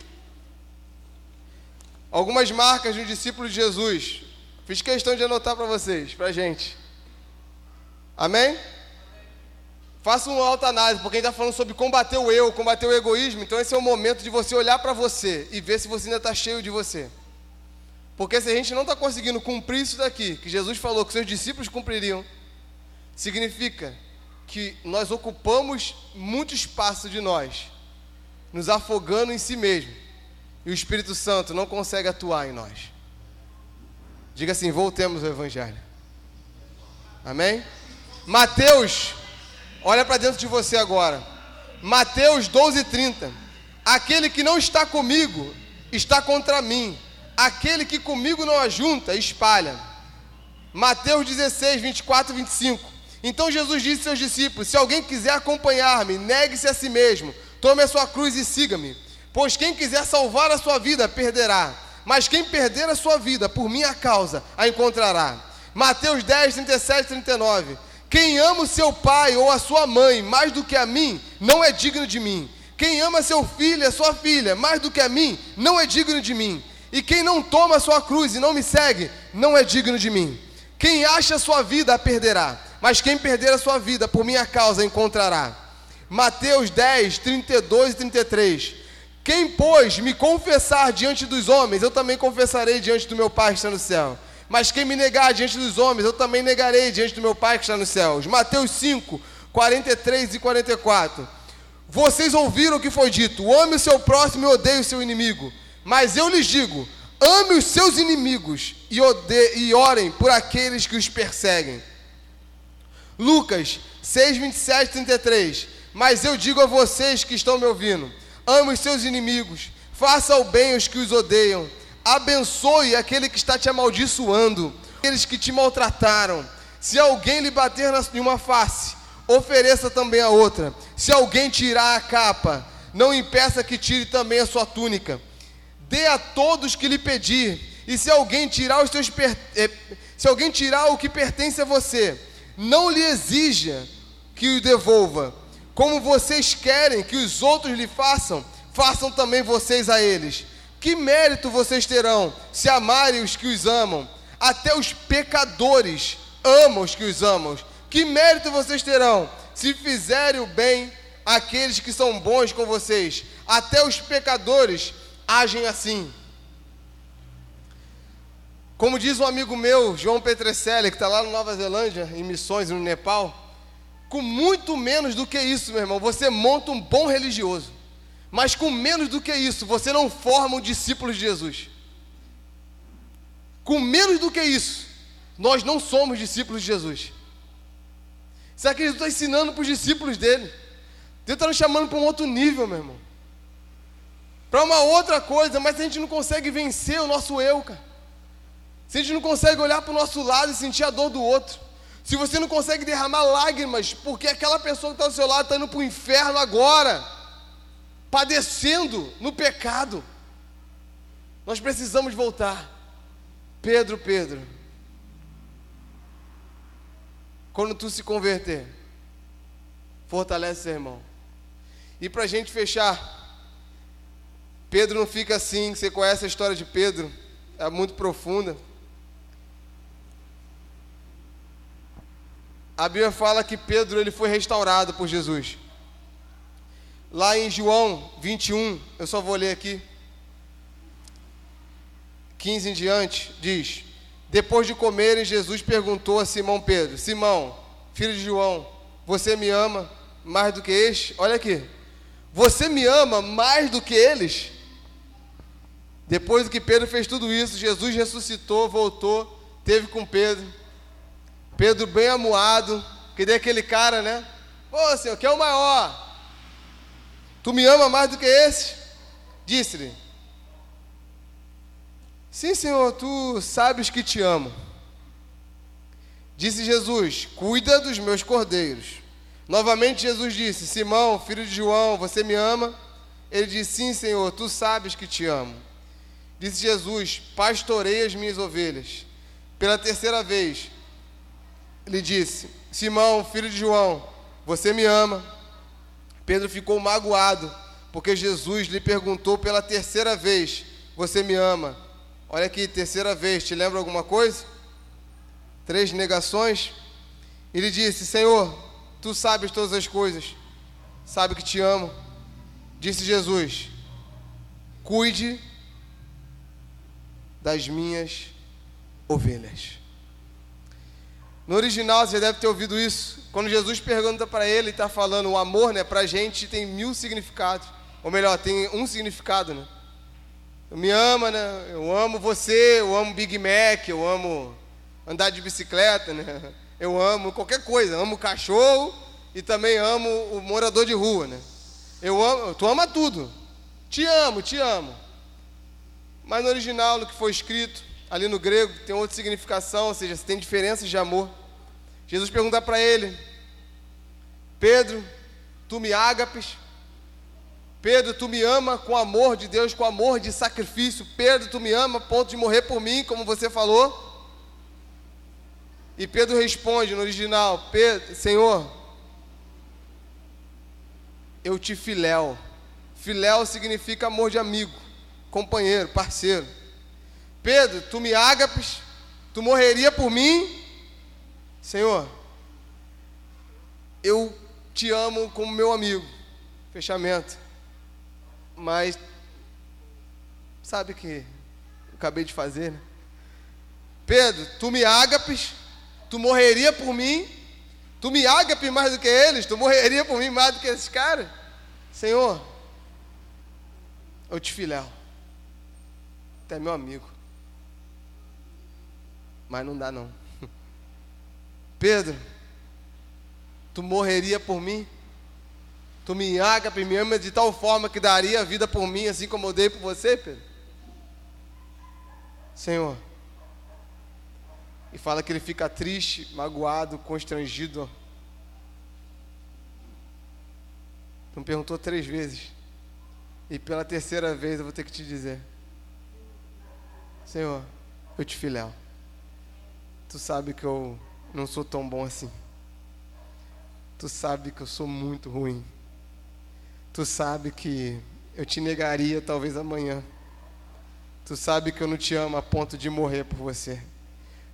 Algumas marcas de um discípulo de Jesus. Fiz questão de anotar para vocês, para a gente. Amém? Faça uma autoanálise, porque a gente está falando sobre combater o eu, combater o egoísmo. Então esse é o momento de você olhar para você e ver se você ainda está cheio de você. Porque se a gente não está conseguindo cumprir isso daqui, que Jesus falou que seus discípulos cumpririam, significa que nós ocupamos muito espaço de nós, nos afogando em si mesmo, e o Espírito Santo não consegue atuar em nós. Diga assim, voltemos ao Evangelho. Amém? Mateus, olha para dentro de você agora. Mateus 12:30. Aquele que não está comigo, está contra mim. Aquele que comigo não ajunta, espalha. Mateus 16:24 e 25. Então Jesus disse aos seus discípulos: se alguém quiser acompanhar-me, negue-se a si mesmo, tome a sua cruz e siga-me. Pois quem quiser salvar a sua vida, perderá. Mas quem perder a sua vida, por minha causa, a encontrará. Mateus 10:37 e 39. Quem ama o seu pai ou a sua mãe mais do que a mim, não é digno de mim. Quem ama seu filho e a sua filha mais do que a mim, não é digno de mim. E quem não toma a sua cruz e não me segue, não é digno de mim. Quem acha a sua vida, a perderá. Mas quem perder a sua vida, por minha causa, a encontrará. Mateus 10:32 e 33. Quem, pois, me confessar diante dos homens, eu também confessarei diante do meu Pai que está no céu. Mas quem me negar diante dos homens, eu também negarei diante do meu Pai que está nos céus. Mateus 5:43 e 44. Vocês ouviram o que foi dito: ame o seu próximo e odeie o seu inimigo. Mas eu lhes digo: ame os seus inimigos e orem por aqueles que os perseguem. Lucas 6:27 e 33. Mas eu digo a vocês que estão me ouvindo: ame os seus inimigos, faça o bem aos que os odeiam, abençoe aquele que está te amaldiçoando, aqueles que te maltrataram. Se alguém lhe bater em uma face, ofereça também a outra. Se alguém tirar a capa, não impeça que tire também a sua túnica. Dê a todos que lhe pedir, e se alguém tirar o que pertence a você, não lhe exija que o devolva. Como vocês querem que os outros lhe façam, façam também vocês a eles. Que mérito vocês terão se amarem os que os amam? Até os pecadores amam os que os amam. Que mérito vocês terão se fizerem o bem àqueles que são bons com vocês? Até os pecadores agem assim. Como diz um amigo meu, João Petrecelli, que está lá na Nova Zelândia, em missões no Nepal, Com muito menos do que isso, meu irmão, você monta um bom religioso. Mas com menos do que isso, você não forma um discípulo de Jesus. Com menos do que isso, nós não somos discípulos de Jesus. Será que Jesus está ensinando para os discípulos dele? Deus está nos chamando para um outro nível, meu irmão. Para uma outra coisa, mas a gente não consegue vencer o nosso eu, cara. Se a gente não consegue olhar para o nosso lado e sentir a dor do outro. Se você não consegue derramar lágrimas, porque aquela pessoa que está ao seu lado está indo para o inferno agora, padecendo no pecado. Nós precisamos voltar. Pedro, quando tu se converter, fortalece seu irmão. E para a gente fechar, Pedro não fica assim. Você conhece a história de Pedro, é muito profunda. A Bíblia fala que Pedro ele foi restaurado por Jesus. Lá em João 21, eu só vou ler aqui, 15 em diante, diz: depois de comerem, Jesus perguntou a Simão Pedro: Simão, filho de João, você me ama mais do que este? Olha aqui, você me ama mais do que eles? Depois do que Pedro fez tudo isso, Jesus ressuscitou, voltou, teve com Pedro. Pedro bem amuado, que daí aquele cara, né? Pô, Senhor, que é o maior? Tu me ama mais do que esse? Disse-lhe: sim, Senhor, tu sabes que te amo. Disse Jesus: cuida dos meus cordeiros. Novamente Jesus disse: Simão, filho de João, você me ama? Ele disse: sim, Senhor, tu sabes que te amo. Disse Jesus: pastorei as minhas ovelhas. Pela terceira vez, ele disse: Simão, filho de João, você me ama? Pedro ficou magoado, porque Jesus lhe perguntou pela terceira vez: você me ama? Olha aqui, terceira vez, te lembra alguma coisa? 3 negações. Ele disse: Senhor, tu sabes todas as coisas, sabe que te amo. Disse Jesus: cuide das minhas ovelhas. No original, você deve ter ouvido isso. Quando Jesus pergunta para ele, está falando, o amor, né, para a gente tem 1000 significados. Ou melhor, tem um significado, né? Eu me ama, né? Eu amo você, eu amo Big Mac, eu amo andar de bicicleta, né? Eu amo qualquer coisa, amo cachorro e também amo o morador de rua, né? Eu amo, tu ama tudo. Te amo, te amo. Mas no original, no que foi escrito, ali no grego, tem outra significação, ou seja, tem diferenças de amor. Jesus pergunta para ele: Pedro, tu me ágapes? Pedro, tu me ama com amor de Deus, com amor de sacrifício? Pedro, tu me ama a ponto de morrer por mim, como você falou? E Pedro responde no original: Pedro, Senhor, eu te filéu. Filéu significa amor de amigo, companheiro, parceiro. Pedro, tu me ágapes? Tu morreria por mim? Senhor, eu te amo como meu amigo. Fechamento. Mas, sabe que eu acabei de fazer, né? Pedro, tu me ágapes? Tu morreria por mim? Tu me ágapes mais do que eles? Tu morreria por mim mais do que esses caras? Senhor, eu te filéu. Tu é meu amigo. Mas não dá não. Pedro, tu morreria por mim? Tu me ágape, me ama de tal forma que daria a vida por mim, assim como eu dei por você, Pedro? Senhor. E fala que ele fica triste, magoado, constrangido. Tu me perguntou 3 vezes. E pela terceira vez eu vou ter que te dizer: Senhor, eu te filéu. Tu sabe que eu não sou tão bom assim. Tu sabe que eu sou muito ruim. Tu sabe que eu te negaria talvez amanhã. Tu sabe que eu não te amo a ponto de morrer por você.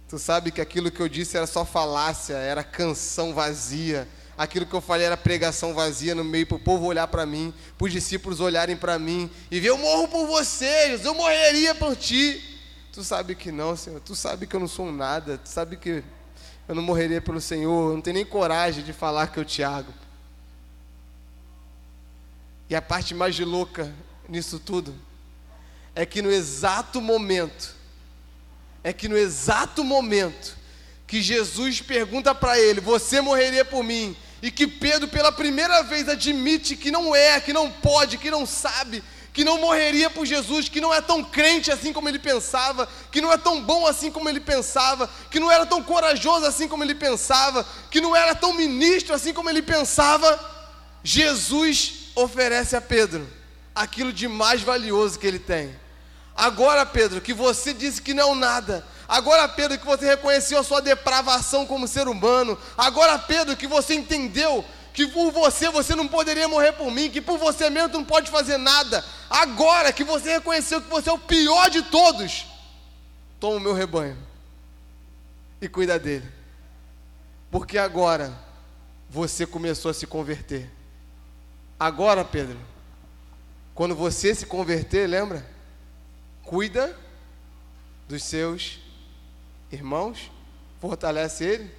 Tu sabe que aquilo que eu disse era só falácia, era canção vazia. Aquilo que eu falei era pregação vazia no meio, para o povo olhar para mim, para os discípulos olharem para mim e ver: eu morro por você, Jesus, eu morreria por ti. Tu sabe que não, Senhor. Tu sabe que eu não sou nada. Tu sabe que eu não morreria pelo Senhor, eu não tenho nem coragem de falar que eu te amo. E a parte mais louca nisso tudo é que no exato momento que Jesus pergunta para ele, você morreria por mim, e que Pedro pela primeira vez admite que não que não pode, que não sabe, que não morreria por Jesus, que não é tão crente assim como ele pensava, que não é tão bom assim como ele pensava, que não era tão corajoso assim como ele pensava, que não era tão ministro assim como ele pensava, Jesus oferece a Pedro aquilo de mais valioso que ele tem. Agora, Pedro, que você disse que não é nada, agora, Pedro, que você reconheceu a sua depravação como ser humano, agora, Pedro, que você entendeu que por você não poderia morrer por mim, que por você mesmo tu não pode fazer nada, agora que você reconheceu que você é o pior de todos, toma o meu rebanho e cuida dele, porque agora você começou a se converter. Agora, Pedro, quando você se converter, lembra? Cuida dos seus irmãos, fortalece ele.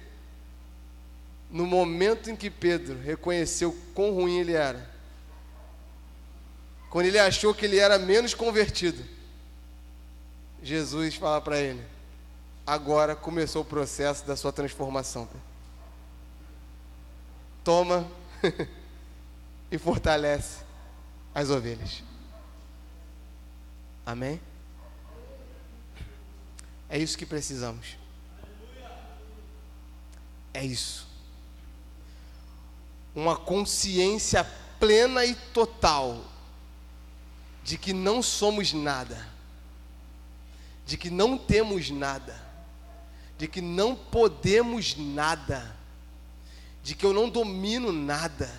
No momento em que Pedro reconheceu quão ruim ele era, quando ele achou que ele era menos convertido, Jesus fala para ele, agora começou o processo da sua transformação. Toma e fortalece as ovelhas. Amém? É isso que precisamos. É isso. Uma consciência plena e total de que não somos nada, de que não temos nada, de que não podemos nada, de que eu não domino nada,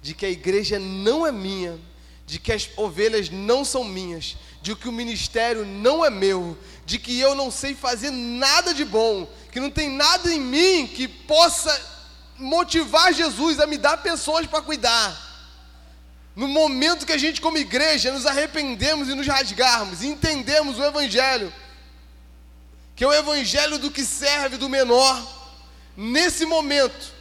de que a igreja não é minha, de que as ovelhas não são minhas, de que o ministério não é meu, de que eu não sei fazer nada de bom, que não tem nada em mim que possa motivar Jesus a me dar pessoas para cuidar. No momento que a gente como igreja nos arrependemos e nos rasgarmos e entendemos o Evangelho, que é o Evangelho do que serve, do menor, nesse momento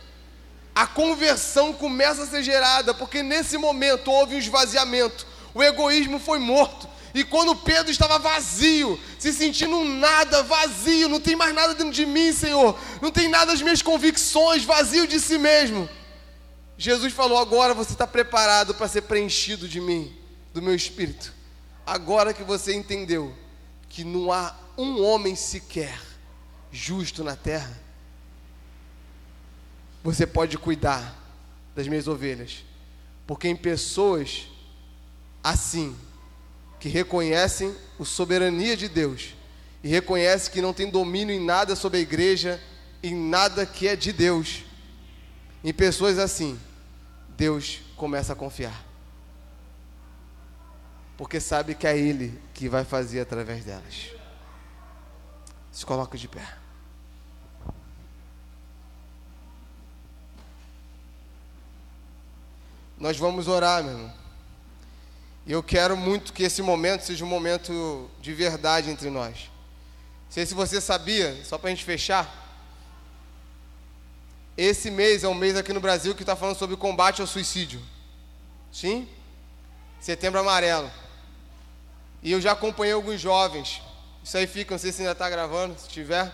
a conversão começa a ser gerada, porque nesse momento houve um esvaziamento, o egoísmo foi morto, e quando Pedro estava vazio, se sentindo um nada, vazio, não tem mais nada dentro de mim, Senhor, não tem nada das minhas convicções, vazio de si mesmo, Jesus falou, agora você está preparado para ser preenchido de mim, do meu Espírito, agora que você entendeu que não há um homem sequer justo na terra, você pode cuidar das minhas ovelhas, porque em pessoas assim, que reconhecem a soberania de Deus, e reconhecem que não tem domínio em nada sobre a igreja, em nada que é de Deus, em pessoas assim, Deus começa a confiar, porque sabe que é Ele que vai fazer através delas. Se coloca de pé. Nós vamos orar, meu irmão. E eu quero muito que esse momento seja um momento de verdade entre nós. Não sei se você sabia, só para a gente fechar, esse mês é um mês aqui no Brasil que está falando sobre o combate ao suicídio. Sim? Setembro Amarelo. E eu já acompanhei alguns jovens, isso aí fica, não sei se ainda está gravando, se tiver,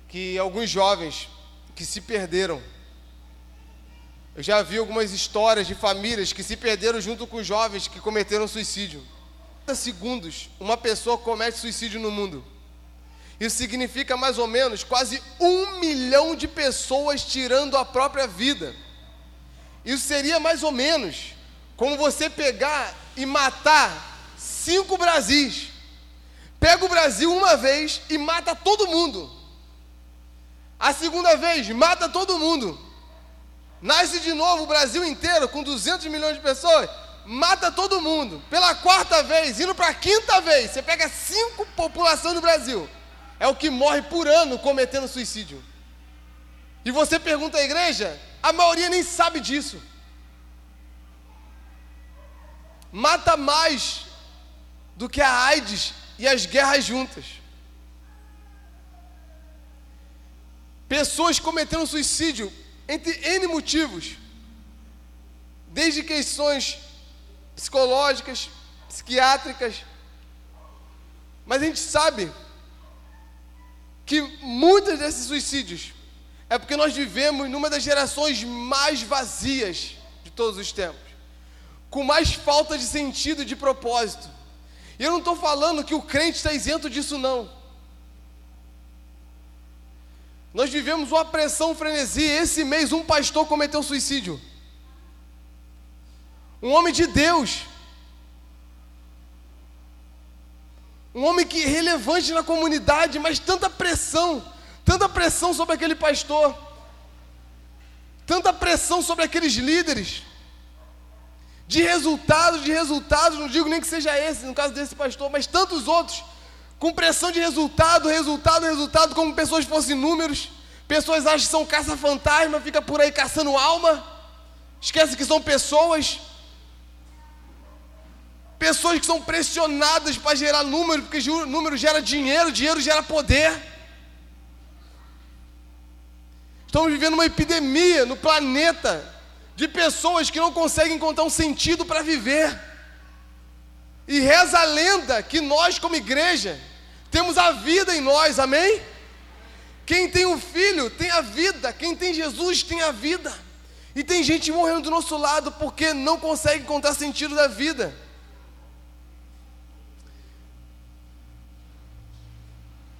que alguns jovens que se perderam. Eu já vi algumas histórias de famílias que se perderam junto com jovens que cometeram suicídio. Em 30 segundos, uma pessoa comete suicídio no mundo. Isso significa mais ou menos quase 1 milhão de pessoas tirando a própria vida. Isso seria mais ou menos como você pegar e matar 5 Brasis. Pega o Brasil uma vez e mata todo mundo. A segunda vez, mata todo mundo. Nasce de novo o Brasil inteiro, com 200 milhões de pessoas, mata todo mundo. Pela 4ª vez, indo para a 5ª vez, você pega 5 populações do Brasil. É o que morre por ano cometendo suicídio. E você pergunta à igreja, a maioria nem sabe disso. Mata mais do que a AIDS e as guerras juntas. pessoas cometendo suicídio, entre N motivos, desde questões psicológicas, psiquiátricas, mas a gente sabe que muitos desses suicídios é porque nós vivemos numa das gerações mais vazias de todos os tempos, com mais falta de sentido e de propósito. E eu não estou falando que o crente está isento disso, não. Nós vivemos uma pressão, um frenesi. Esse mês um pastor cometeu suicídio. Um homem de Deus. Um homem que é relevante na comunidade, mas tanta pressão sobre aquele pastor, tanta pressão sobre aqueles líderes, de resultados, não digo nem que seja esse, no caso desse pastor, mas tantos outros, com pressão de resultado, como pessoas fossem números. Pessoas acham que são caça-fantasma, fica por aí caçando alma, esquece que são pessoas que são pressionadas para gerar número, porque número gera dinheiro, dinheiro gera poder. Estamos vivendo uma epidemia no planeta de pessoas que não conseguem encontrar um sentido para viver. E reza a lenda que nós, como igreja, temos a vida em nós, amém? Quem tem um filho tem a vida, quem tem Jesus tem a vida. E tem gente morrendo do nosso lado porque não consegue encontrar sentido da vida.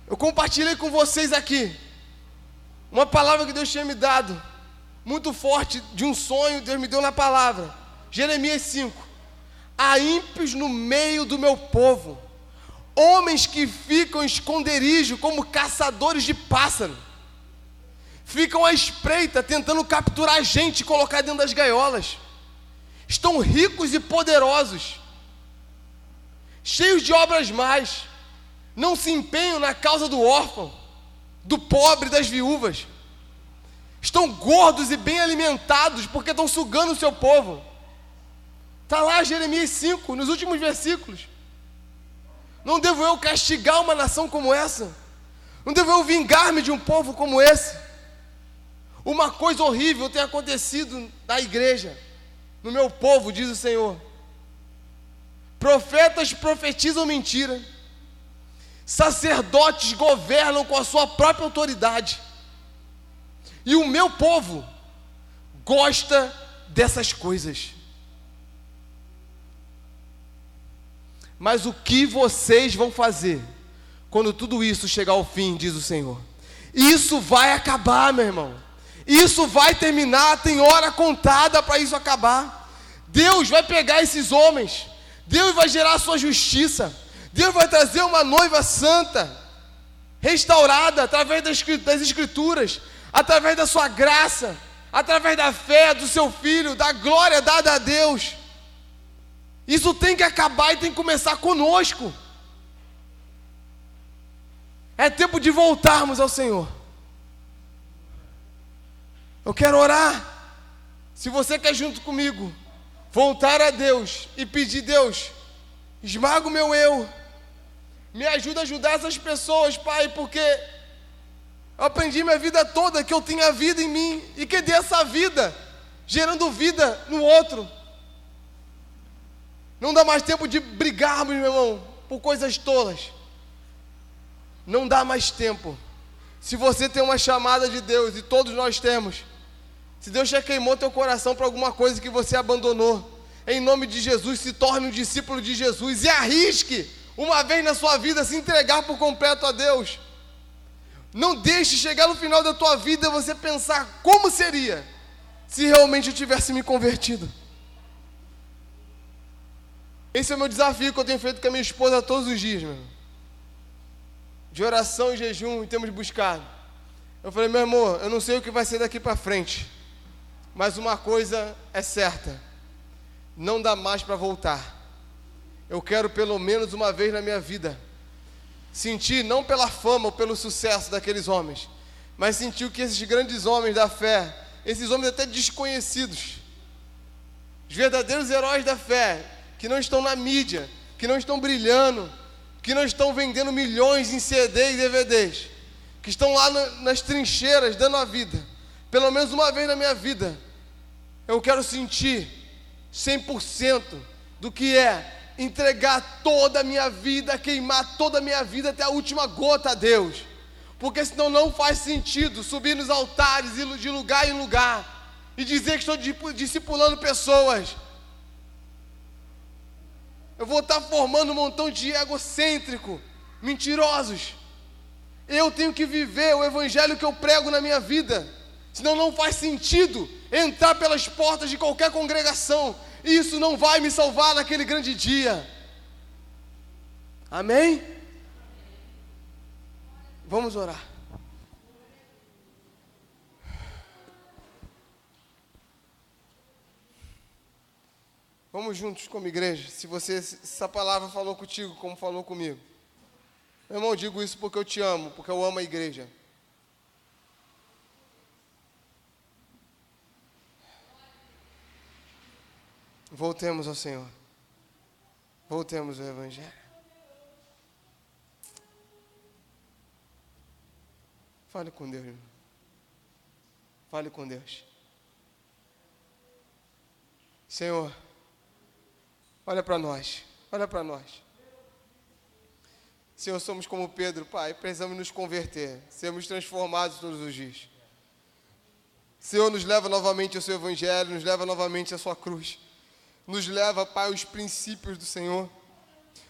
Eu compartilhei com vocês aqui uma palavra que Deus tinha me dado, muito forte, de um sonho, Deus me deu na palavra. Jeremias 5. Há ímpios no meio do meu povo, homens que ficam em esconderijo como caçadores de pássaro, ficam à espreita tentando capturar a gente e colocar dentro das gaiolas. Estão ricos e poderosos, cheios de obras más, não se empenham na causa do órfão, do pobre, das viúvas. Estão gordos e bem alimentados porque estão sugando o seu povo. Está lá Jeremias 5, nos últimos versículos. Não devo eu castigar uma nação como essa? Não devo eu vingar-me de um povo como esse? Uma coisa horrível tem acontecido na igreja, no meu povo, diz o Senhor. Profetas profetizam mentira, sacerdotes governam com a sua própria autoridade, e o meu povo gosta dessas coisas. Mas o que vocês vão fazer quando tudo isso chegar ao fim, diz o Senhor? Isso vai acabar, meu irmão. Isso vai terminar, tem hora contada para isso acabar. Deus vai pegar esses homens, Deus vai gerar a sua justiça, Deus vai trazer uma noiva santa, restaurada através das Escrituras, através da sua graça, através da fé do seu Filho, da glória dada a Deus. Isso tem que acabar e tem que começar conosco. É tempo de voltarmos ao Senhor. Eu quero orar. Se você quer junto comigo voltar a Deus e pedir: Deus, esmaga o meu eu, me ajuda a ajudar essas pessoas, Pai, porque eu aprendi minha vida toda que eu tenho a vida em mim e que dê essa vida gerando vida no outro. Não dá mais tempo de brigarmos, meu irmão, por coisas tolas. Não dá mais tempo. Se você tem uma chamada de Deus, e todos nós temos, se Deus já queimou teu coração para alguma coisa que você abandonou, em nome de Jesus, se torne um discípulo de Jesus e arrisque uma vez na sua vida se entregar por completo a Deus. Não deixe chegar no final da tua vida você pensar como seria se realmente eu tivesse me convertido. Esse é o meu desafio que eu tenho feito com a minha esposa todos os dias, meu irmão. De oração e jejum, e temos buscado. Eu falei: meu amor, eu não sei o que vai ser daqui para frente, mas uma coisa é certa: não dá mais para voltar. Eu quero pelo menos uma vez na minha vida sentir, não pela fama ou pelo sucesso daqueles homens, mas sentir o que esses grandes homens da fé, esses homens até desconhecidos, os verdadeiros heróis da fé, que não estão na mídia, que não estão brilhando, que não estão vendendo milhões em CD e DVDs, que estão lá nas trincheiras, dando a vida, pelo menos uma vez na minha vida, eu quero sentir 100% do que é entregar toda a minha vida, queimar toda a minha vida até a última gota a Deus, porque senão não faz sentido subir nos altares, ir de lugar em lugar, e dizer que estou discipulando pessoas. Eu vou estar formando um montão de egocêntrico, mentirosos. Eu tenho que viver o evangelho que eu prego na minha vida, senão não faz sentido entrar pelas portas de qualquer congregação, e isso não vai me salvar naquele grande dia. Amém? Vamos orar. Vamos juntos como igreja. Se essa palavra falou contigo como falou comigo, meu irmão, eu digo isso porque eu te amo, porque eu amo a igreja. Voltemos ao Senhor. Voltemos ao Evangelho. Fale com Deus, irmão. Fale com Deus. Senhor, olha para nós. Olha para nós. Senhor, somos como Pedro, Pai, precisamos nos converter, sermos transformados todos os dias. Senhor, nos leva novamente ao seu Evangelho, nos leva novamente à sua cruz. Nos leva, Pai, aos princípios do Senhor.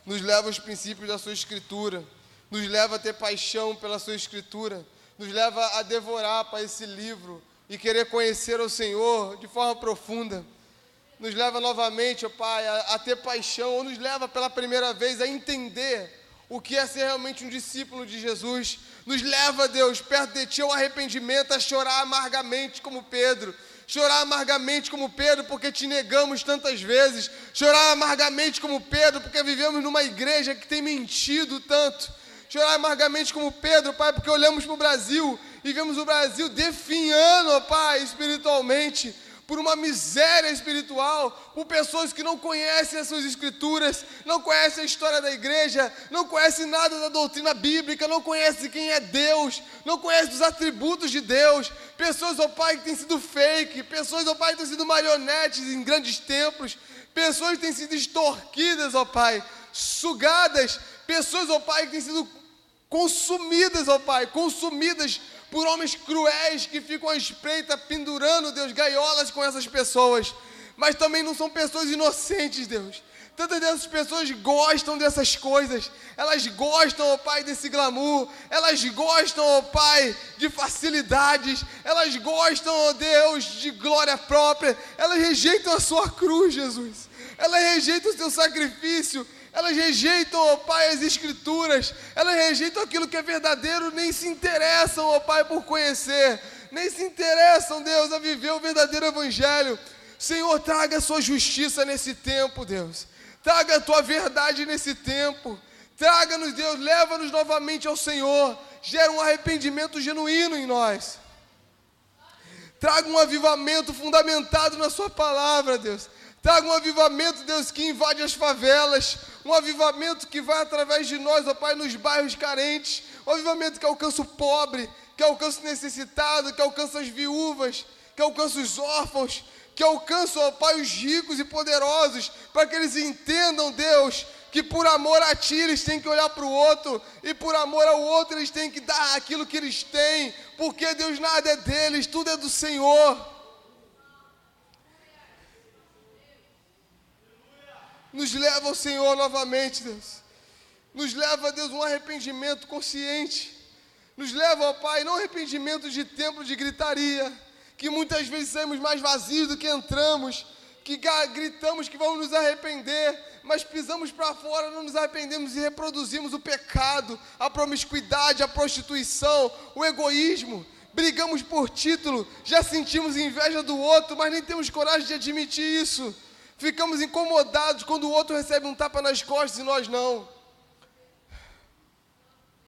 Nos leva aos princípios da sua Escritura. Nos leva a ter paixão pela sua Escritura. Nos leva a devorar, Pai, esse livro e querer conhecer o Senhor de forma profunda. Nos leva novamente, ó Pai, a ter paixão, ou nos leva pela primeira vez a entender o que é ser realmente um discípulo de Jesus. Nos leva, Deus, perto de Ti ao arrependimento, a chorar amargamente como Pedro. Chorar amargamente como Pedro porque Te negamos tantas vezes. Chorar amargamente como Pedro porque vivemos numa igreja que tem mentido tanto. Chorar amargamente como Pedro, Pai, porque olhamos para o Brasil e vemos o Brasil definhando, ó Pai, espiritualmente, por uma miséria espiritual, por pessoas que não conhecem as suas escrituras, não conhecem a história da igreja, não conhecem nada da doutrina bíblica, não conhecem quem é Deus, não conhecem os atributos de Deus. Pessoas, ó Pai, que têm sido fake, pessoas, ó Pai, que têm sido marionetes em grandes templos, pessoas que têm sido extorquidas, ó Pai, sugadas, pessoas, ó Pai, que têm sido consumidas, ó Pai, consumidas por homens cruéis que ficam à espreita, pendurando, Deus, gaiolas com essas pessoas. Mas também não são pessoas inocentes, Deus. Tantas dessas pessoas gostam dessas coisas. Elas gostam, ó Pai, desse glamour. Elas gostam, ó Pai, de facilidades. Elas gostam, ó Deus, de glória própria. Elas rejeitam a sua cruz, Jesus. Elas rejeitam o seu sacrifício. Elas rejeitam, ó Pai, as Escrituras. Elas rejeitam aquilo que é verdadeiro. Nem se interessam, ó Pai, por conhecer. Nem se interessam, Deus, a viver o verdadeiro Evangelho. Senhor, traga a sua justiça nesse tempo, Deus. Traga a tua verdade nesse tempo. Traga-nos, Deus, leva-nos novamente ao Senhor. Gera um arrependimento genuíno em nós. Traga um avivamento fundamentado na sua palavra, Deus. Traga um avivamento, Deus, que invade as favelas. Um avivamento que vai através de nós, ó Pai, nos bairros carentes. Um avivamento que alcança o pobre, que alcança o necessitado, que alcança as viúvas, que alcança os órfãos, que alcança, ó Pai, os ricos e poderosos, para que eles entendam, Deus, que por amor a Ti eles têm que olhar para o outro, e por amor ao outro eles têm que dar aquilo que eles têm, porque, Deus, nada é deles, tudo é do Senhor. Nos leva ao Senhor novamente, Deus. Nos leva, Deus, um arrependimento consciente. Nos leva, ó Pai, não arrependimento de templo de gritaria, que muitas vezes saímos mais vazios do que entramos, que gritamos que vamos nos arrepender, mas pisamos para fora, não nos arrependemos e reproduzimos o pecado, a promiscuidade, a prostituição, o egoísmo. Brigamos por título, já sentimos inveja do outro, mas nem temos coragem de admitir isso. Ficamos incomodados quando o outro recebe um tapa nas costas e nós não.